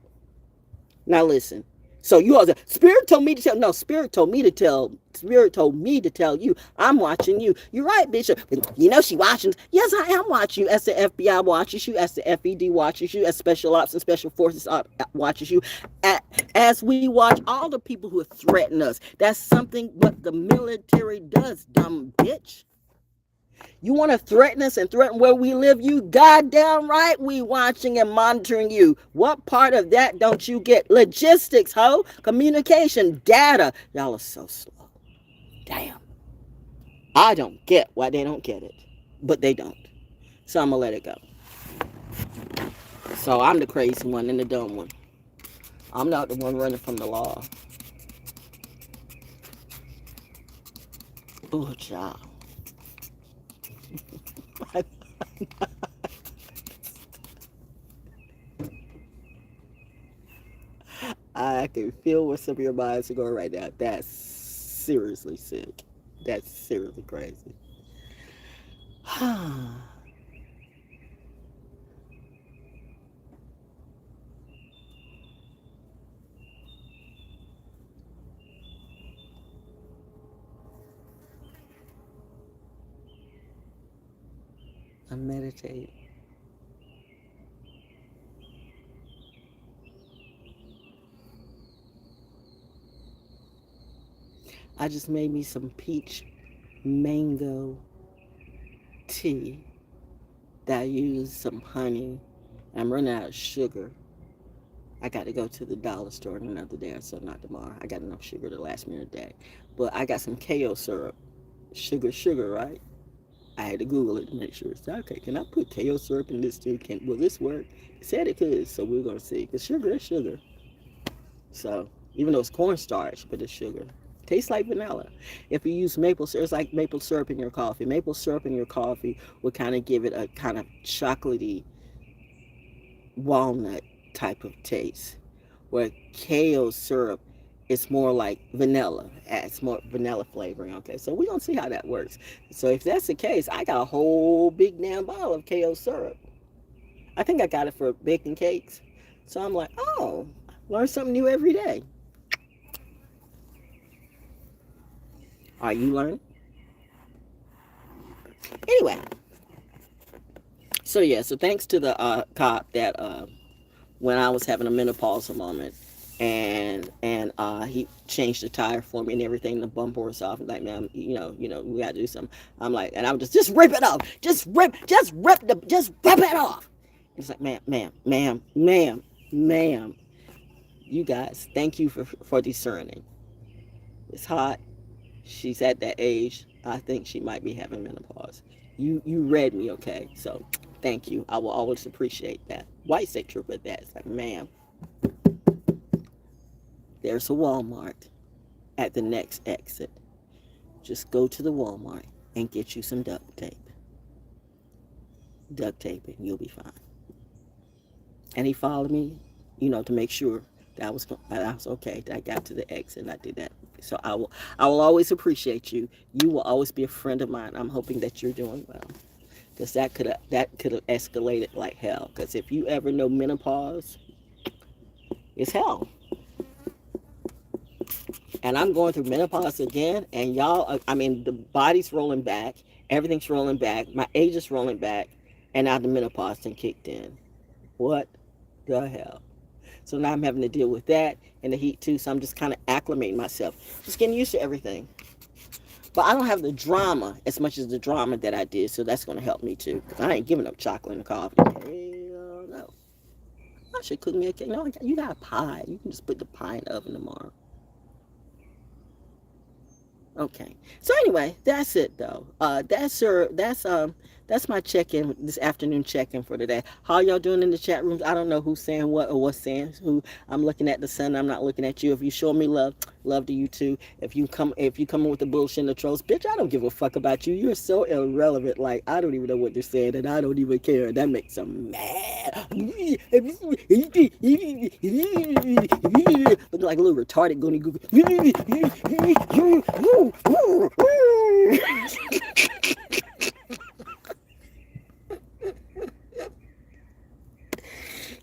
Now listen. So you all say, Spirit told me to tell. No, Spirit told me to tell. Spirit told me to tell you. I'm watching you. You're right, Bishop. You know she watching. Yes, I am watching you. As the FBI watches you, as the FED watches you, as Special Ops and Special Forces watches you, as we watch all the people who threaten us. That's something what the military does, dumb bitch. You want to threaten us and threaten where we live? You goddamn right we watching and monitoring you. What part of that don't you get? Logistics, ho? Communication, data. Y'all are so slow. Damn. I don't get why they don't get it. But they don't. So I'm going to let it go. So I'm the crazy one and the dumb one. I'm not the one running from the law. Oh, child. I can feel where some of your minds are going right now. That's seriously sick. That's seriously crazy. I meditate. I just made me some peach mango tea that I used some honey. I'm running out of sugar. I got to go to the dollar store another day or so, not tomorrow. I got enough sugar to last me a day. But I got some KO syrup. Sugar, right? I had to Google it to make sure. It's okay. Can I put KO syrup in this too? Will this work? It said it could, so we're gonna see. Cause sugar is sugar. So even though it's cornstarch, but it's sugar. Tastes like vanilla. If you use maple syrup, it's like maple syrup in your coffee. Maple syrup in your coffee will kind of give it a kind of chocolatey walnut type of taste. Where KO syrup, it's more like vanilla. It's more vanilla flavoring. Okay, so we're gonna see how that works. So if that's the case, I got a whole big damn bottle of KO syrup. I think I got it for baking cakes. So I'm like, oh, learn something new every day. Are you learning? Anyway. So yeah, so thanks to the cop that when I was having a menopausal moment, and he changed the tire for me and everything. The bumper was off. I'm like, man, you know, we gotta do something. I'm like, and I'm just rip it off. Just rip it off. It's like, ma'am. You guys, thank you for discerning. It's hot. She's at that age. I think she might be having menopause. You read me, okay? So thank you. I will always appreciate that. White sector with that. It's like, ma'am, there's a Walmart at the next exit. Just go to the Walmart and get you some duct tape. Duct tape it, you'll be fine. And he followed me, to make sure that I was okay. That I got to the exit and I did that. So I will always appreciate you. You will always be a friend of mine. I'm hoping that you're doing well, because that could have escalated like hell. Because if you ever know menopause, it's hell. And I'm going through menopause again, and y'all, the body's rolling back, everything's rolling back, my age is rolling back, and now the menopause done kicked in. What the hell? So now I'm having to deal with that and the heat too. So I'm just kind of acclimating myself, just getting used to everything. But I don't have the drama as much as the drama that I did, so that's going to help me too. Because I ain't giving up chocolate and coffee. Hell no. I should cook me a cake. No, you got a pie. You can just put the pie in the oven tomorrow. Okay. So anyway, that's it though. That's my check-in, this afternoon check-in for today. How y'all doing in the chat rooms? I don't know who's saying what or what's saying who. I'm looking at the sun. I'm not looking at you. If you show me love, love to you too. If you come in with the bullshit and the trolls, bitch, I don't give a fuck about you. You're so irrelevant. Like, I don't even know what they're saying and I don't even care. That makes them mad. Looking like a little retarded goony goo.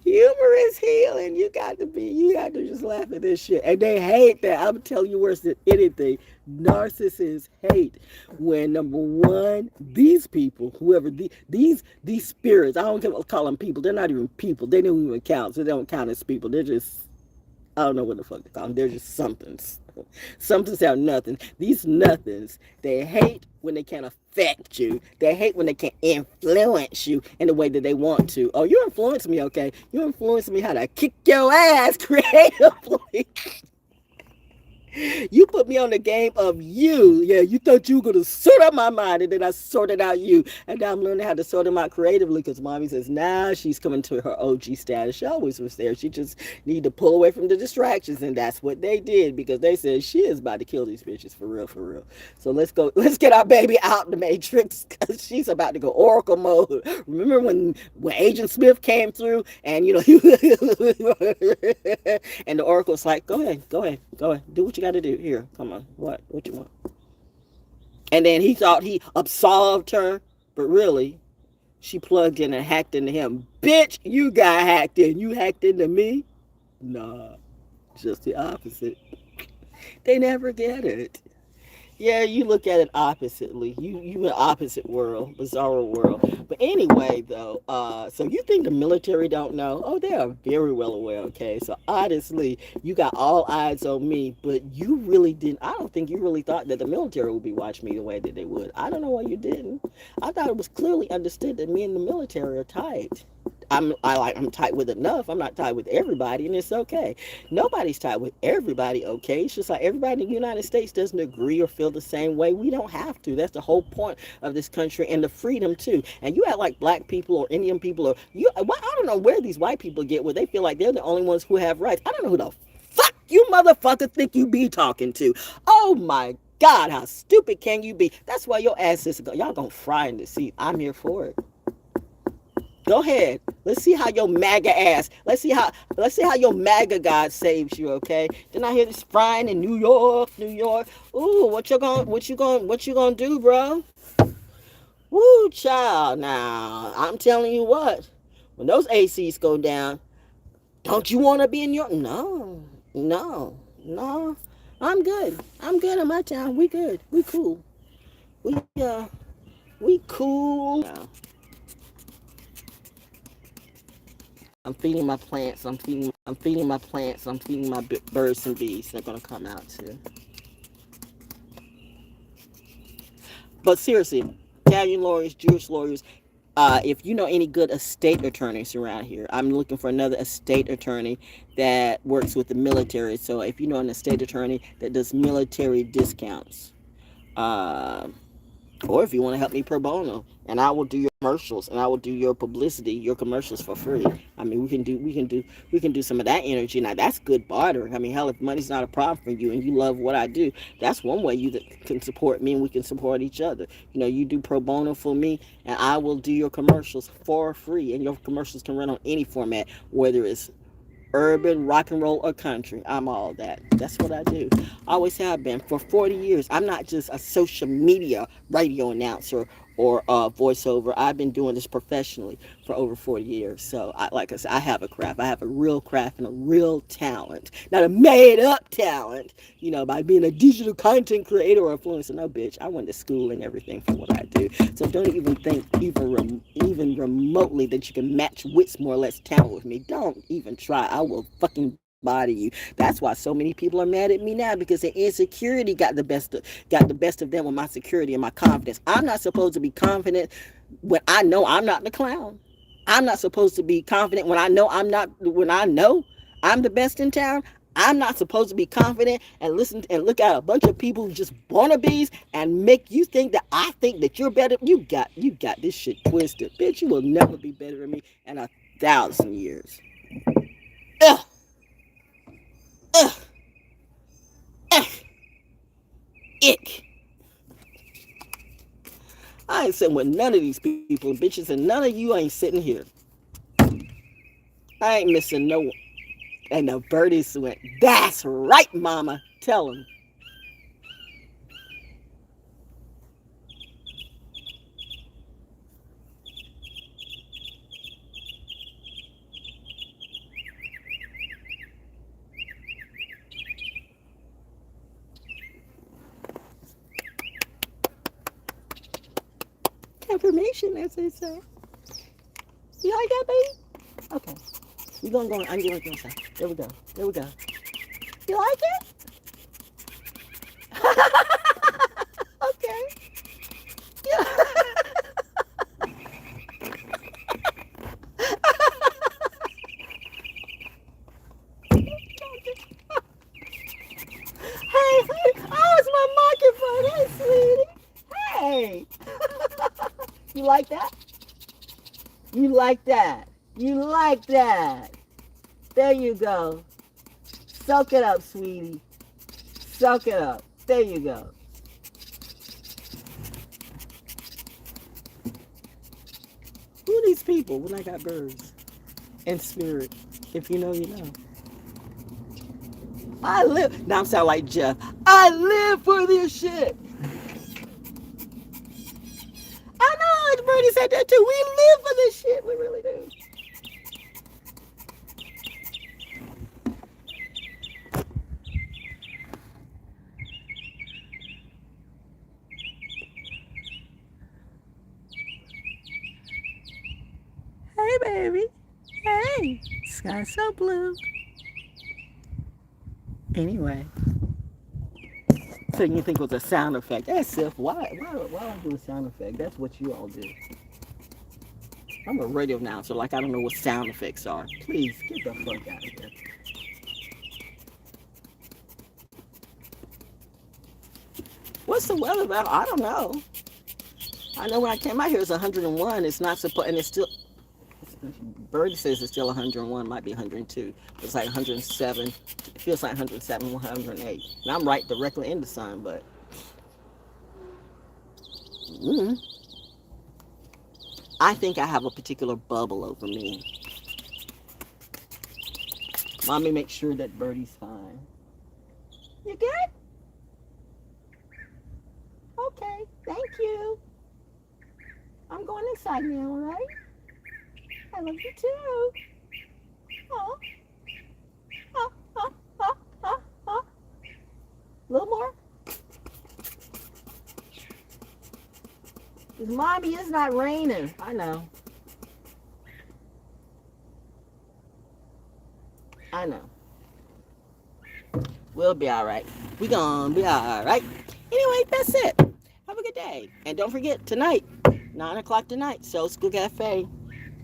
Humor is healing. You got to just laugh at this shit. And they hate that. I'm telling you worse than anything. Narcissists hate when, number one, these people, whoever, these spirits, I don't care what call them people. They're not even people. They don't even count. So they don't count as people. They're just, I don't know what the fuck to call them. They're just somethings. Somethings are nothing. These nothings, they hate when they can't affect you. They hate when they can't influence you in the way that they want to. Oh, you influence me, okay? You influence me how to kick your ass creatively. You put me on the game of you. Yeah, you thought you were going to sort out my mind, and then I sorted out you. And now I'm learning how to sort them out creatively because mommy says now she's coming to her OG status. She always was there. She just need to pull away from the distractions, and that's what they did because they said she is about to kill these bitches for real, for real. So let's go. Let's get our baby out the matrix because she's about to go Oracle mode. Remember when Agent Smith came through and, you know, and the Oracle's like, go ahead, do what you got to do. Here, come on, what you want? And then he thought he absolved her, but really she plugged in and hacked into him. Bitch, you got hacked in. You hacked into me? Nah, just the opposite. They never get it. Yeah, you look at it oppositely. You an opposite world, bizarre world. But anyway, though, so you think the military don't know? Oh, they are very well aware, okay? So honestly, you got all eyes on me, but you really didn't. I don't think you really thought that the military would be watching me the way that they would. I don't know why you didn't. I thought it was clearly understood that me and the military are tight. I'm tight with enough. I'm not tight with everybody, and it's okay. Nobody's tight with everybody, okay? It's just like everybody in the United States doesn't agree or feel the same way. We don't have to. That's the whole point of this country and the freedom too. And you act like black people or Indian people or you. I don't know where these white people get where they feel like they're the only ones who have rights. I don't know who the fuck you motherfucker think you be talking to. Oh my God, how stupid can you be? That's why your ass is y'all gonna fry in the seat. I'm here for it. Go ahead. Let's see how your MAGA ass. Let's see how your MAGA God saves you. Okay. Then I hear this frying in New York. Ooh, what you gonna do, bro? Woo, child. Now I'm telling you what. When those ACs go down, don't you want to be in your? No. I'm good. In my town. We good. We cool. We cool. Now. I'm feeding my plants. I'm feeding my plants. I'm feeding my birds and bees. They're gonna come out too. But seriously, Italian lawyers, Jewish lawyers, if you know any good estate attorneys around here, I'm looking for another estate attorney that works with the military. So if you know an estate attorney that does military discounts, or if you want to help me pro bono, and I will do your commercials and I will do your publicity, your commercials for free. I mean, we can do some of that energy. Now that's good barter. I mean, hell, if money's not a problem for you and you love what I do, that's one way you can support me and we can support each other. You know, you do pro bono for me and I will do your commercials for free, and your commercials can run on any format, whether it's urban, rock and roll, or country. I'm all that. That's what I do. I always have been for 40 years. I'm not just a social media radio announcer or voiceover. I've been doing this professionally for over 40 years. So, like I said, I have a craft. I have a real craft and a real talent. Not a made up talent, by being a digital content creator or influencer. No, bitch. I went to school and everything for what I do. So don't even think even remotely that you can match wits more or less talent with me. Don't even try. I will fucking body you. That's why so many people are mad at me now, because the insecurity got the best of them with my security and my confidence. I'm not supposed to be confident when I know I'm not the clown. I'm not supposed to be confident when I know I'm the best in town. I'm not supposed to be confident and listen and look at a bunch of people who just wannabes and make you think that I think that you're better. You got this shit twisted, bitch. You will never be better than me in 1,000 years. Ugh, ugh, ugh, ick. I ain't sitting with none of these people, bitches, and none of you ain't sitting here. I ain't missing no one. And the birdies went, that's right, mama. Tell them. Confirmation, as they say. You like that, baby? Okay. We're going to go. I'm going to go inside. There we go. There we go. You like it? Okay. Yeah. Hey, oh, it's my microphone. Hey, sweetie. Hey. You like that? You like that? You like that? There you go. Soak it up, sweetie. Soak it up. There you go. Who are these people when I got birds and spirit? If you know, you know. I live. Now I'm sounding like Jeff. I live for this shit. I know. Bernie said that too. We live for this shit. We really do. Hey, baby. Hey. Sky's so blue. Anyway. So you think it was a sound effect. That's Sif. Why I do a sound effect? That's what you all do. I'm a radio announcer. Like, I don't know what sound effects are. Please, get the fuck out of here. What's the weather about? I don't know. I know when I came out here, it's 101. It's not supposed, and it's still, Birdie says it's still 101, might be 102. It's like 107. It feels like 107, 108. And I'm right directly in the sun, but. I think I have a particular bubble over me. Mommy, make sure that Birdie's fine. You good? Okay, thank you. I'm going inside now, all right? I love you too. Oh. Oh, oh, oh, oh, oh. A little more. Mommy, it's not raining. I know. I know. We'll be all right. We gonna be all right. Anyway, that's it. Have a good day. And don't forget, tonight, 9 o'clock tonight, Soul School Cafe,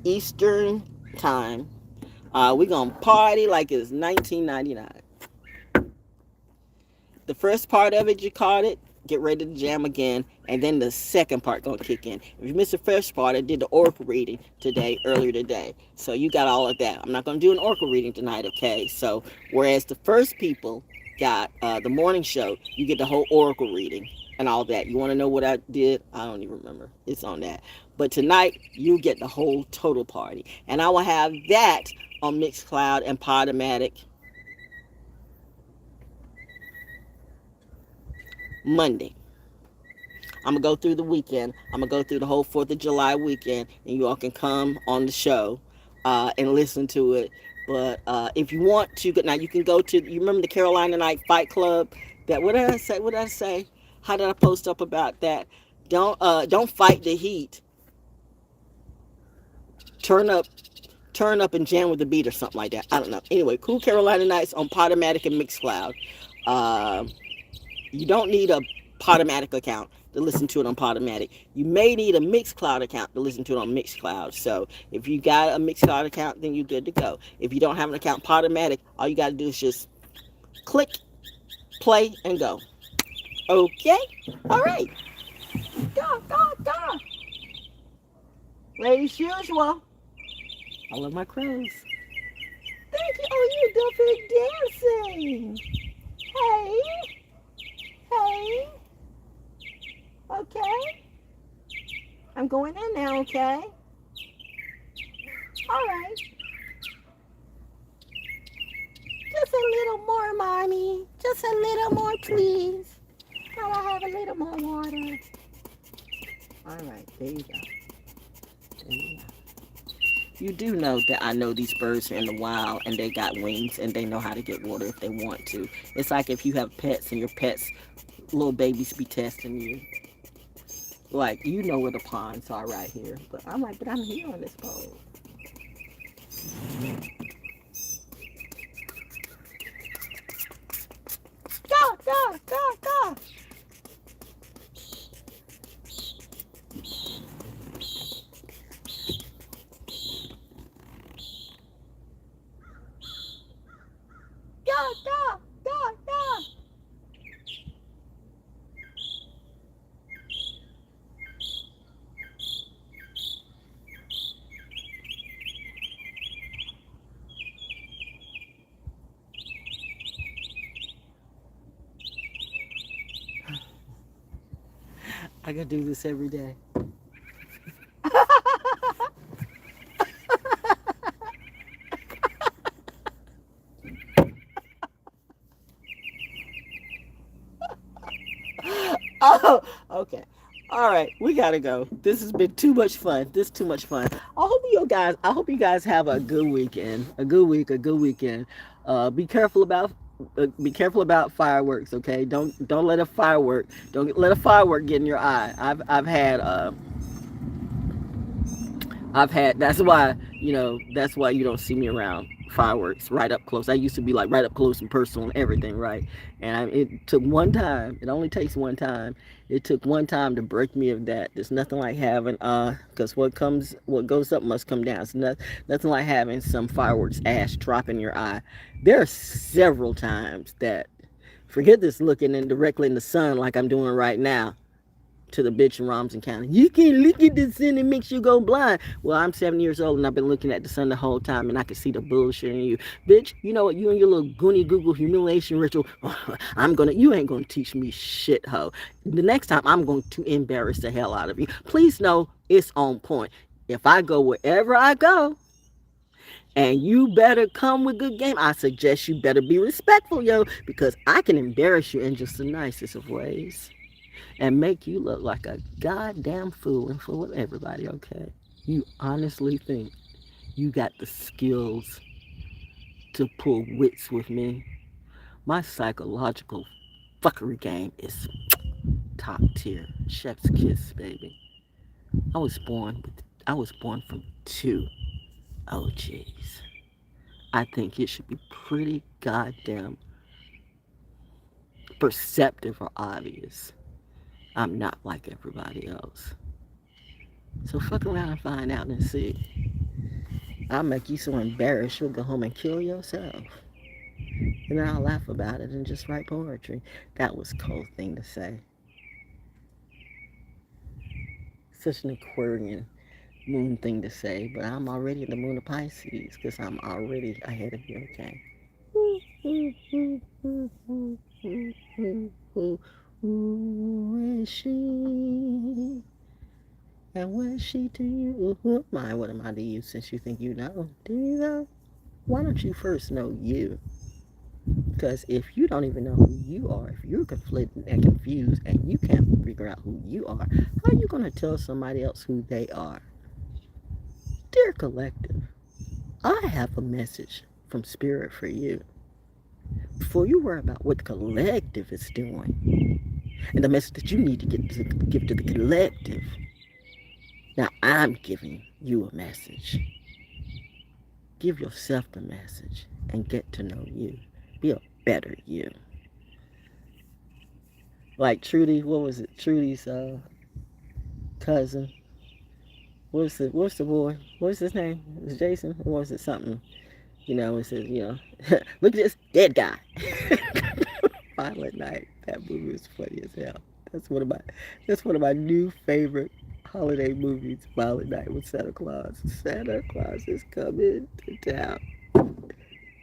Eastern Time. We gonna party like it's 1999. The first part of it, you caught it. Get ready to jam again, and then the second part gonna kick in. If you missed the first part, I did the oracle reading earlier today, so you got all of that. I'm not gonna do an oracle reading tonight, okay? So whereas the first people got the morning show, you get the whole oracle reading and all that. You want to know what I did? I don't even remember. It's on that. But tonight you get the whole total party, and I will have that on MIXCLOUD and PODOMATIC Monday. I'm gonna go through the weekend. I'm gonna go through the whole 4th of July weekend, and you all can come on the show and listen to it. But if you want to, now you can go to. You remember the Carolina Night Fight Club? That what did I say? What did I say? How did I post up about that? Don't fight the heat. Turn up turn up and jam with the beat or something like that. I don't know. Anyway, Cool Carolina Nights on Podomatic and MIXCLOUD. Uh, you don't need a Podomatic account to listen to it on Podomatic. You may need a MIXCLOUD account to listen to it on MIXCLOUD. So if you got a MIXCLOUD account, then you're good to go. If you don't have an account Podomatic, all you got to do is just click, play, and go. Okay? All right. Go, go, go. Ladies, usual. I love my crows. Thank you. Oh, you're dancing. Hey. Hey. Okay. I'm going in now, okay? All right. Just a little more, Mommy. Just a little more, please. Can I have a little more water? All right. There you go. There you go. You do know that I know these birds are in the wild and they got wings and they know how to get water if they want to. It's like if you have pets and your pets, little babies be testing you. Like, you know where the ponds are right here. But I'm like, but I'm here on this pole. Go, go, go, go. Go, go, go, go. I gotta do this every day. Oh, okay. All right, we gotta go. This has been too much fun. This is too much fun. I hope you guys have a good weekend, a good week, a good weekend. Be careful about fireworks. Okay, don't let a firework get in your eye. I've had that's why you don't see me around fireworks right up close. I used to be like right up close and personal and everything, right? And it took one time. It only takes one time. It took one time to break me of that. There's nothing like having because what goes up must come down. It's nothing like having some fireworks ash drop in your eye. There are several times that, forget this looking in directly in the sun like I'm doing right now, to the bitch in Romson County. You can't look at the sun, it makes you go blind. Well, I'm 7 years old and I've been looking at the sun the whole time and I can see the bullshit in you. Bitch, you know what? You and your little goony Google humiliation ritual, you ain't gonna teach me shit, ho. The next time I'm going to embarrass the hell out of you. Please know it's on point. If I go wherever I go, and you better come with good game, I suggest you better be respectful, yo, because I can embarrass you in just the nicest of ways and make you look like a goddamn fool in front of everybody, okay? You honestly think you got the skills to pull wits with me? My psychological fuckery game is top tier. Chef's kiss, baby. I was born from two OGs. I think it should be pretty goddamn perceptive or obvious. I'm not like everybody else. So fuck around and find out and see. I'll make you so embarrassed you'll go home and kill yourself. And then I'll laugh about it and just write poetry. That was a cold thing to say. Such an Aquarian moon thing to say, but I'm already in the moon of Pisces because I'm already ahead of you, okay? Who is she? And what's she to you? Who am I? What am I to you since you think you know? Do you know? Why don't you first know you? Because if you don't even know who you are, if you're conflicted and confused and you can't figure out who you are, how are you going to tell somebody else who they are? Dear collective, I have a message from Spirit for you. Before you worry about what the collective is doing and the message that you need to give to the collective, now I'm giving you a message. Give yourself the message and get to know you. Be a better you. Like Trudy, what was it? Trudy's cousin. What's the boy? What's his name? Was it Jason? Or was it something? It says, look at this dead guy. Violent Night. That movie was funny as hell. That's one of my new favorite holiday movies. Violent Night with Santa Claus. Santa Claus is coming to town.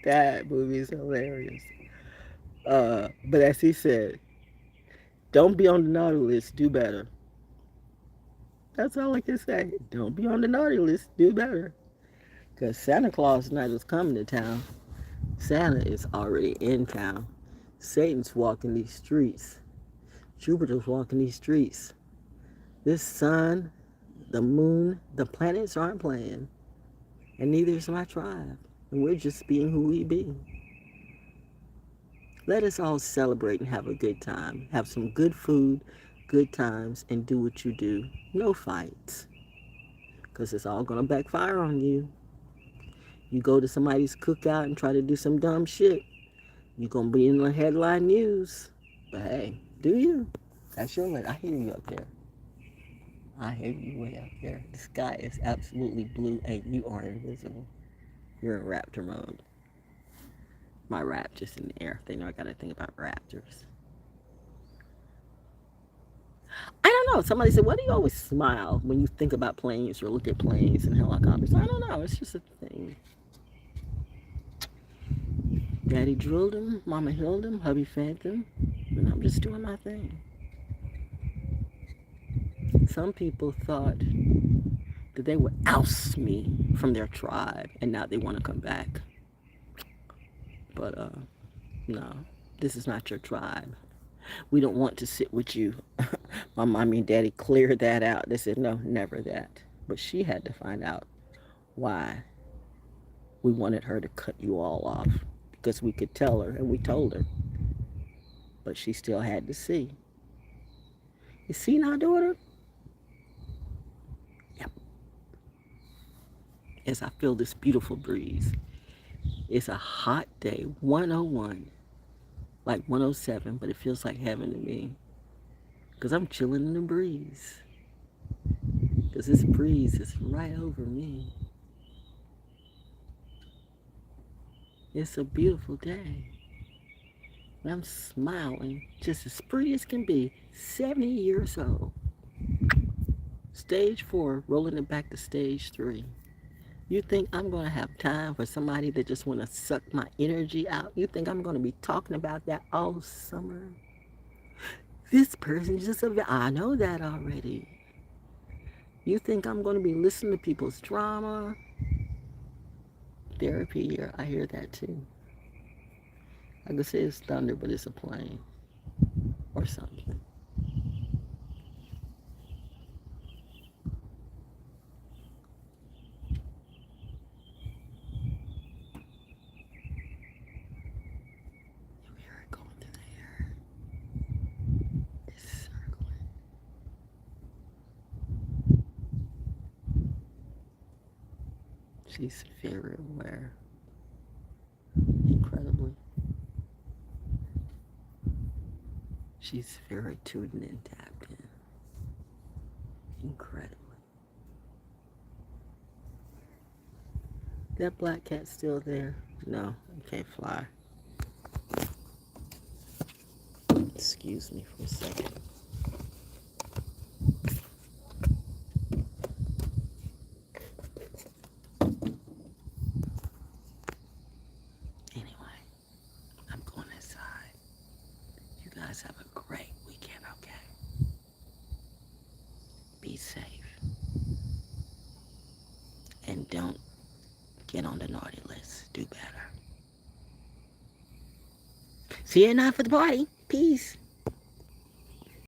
That movie is hilarious. But as he said, don't be on the naughty list. Do better. That's all I can say. Don't be on the naughty list. Do better. Because Santa Claus night is coming to town. Santa is already in town. Satan's walking these streets. Jupiter's walking these streets. This sun, the moon, the planets aren't playing. And neither is my tribe. And we're just being who we be. Let us all celebrate and have a good time. Have some good food, good times, and do what you do. No fights. Because it's all going to backfire on you. You go to somebody's cookout and try to do some dumb shit, you're going to be in the headline news. But hey, do you? That's your limit. I hear you up there. I hear you way up there. The sky is absolutely blue and you are invisible. You're in raptor mode. My raptor's in the air. They know I got to think about raptors. I don't know. Somebody said, why do you always smile when you think about planes or look at planes and helicopters? I don't know. It's just a thing. Daddy drilled him, Mama healed him, hubby fed him, and I'm just doing my thing. Some people thought that they would oust me from their tribe, and now they want to come back. But no, this is not your tribe. We don't want to sit with you. My mommy and daddy cleared that out. They said, no, never that. But she had to find out why we wanted her to cut you all off. Because we could tell her, and we told her. But she still had to see. You see now, daughter? Yep. As I feel this beautiful breeze. It's a hot day, 101. Like 107, but it feels like heaven to me. Because I'm chilling in the breeze. Because this breeze is right over me. It's a beautiful day. And I'm smiling, just as pretty as can be, 70 years old. Stage 4, rolling it back to stage 3. You think I'm going to have time for somebody that just want to suck my energy out? You think I'm going to be talking about that all summer? This person's just I know that already. You think I'm going to be listening to people's drama? Therapy year, I hear that too. I could say it's thunder, but it's a plane or something. You hear it going through the air. It's circling. She's very aware. Incredibly. She's very tuned in, tapped in. Incredibly. That black cat's still there? No, it can't fly. Excuse me for a second. Anyway, I'm going inside. You guys have a great weekend, okay? Be safe. And don't get on the naughty list. Do better. See you at 9 for the party. Peace.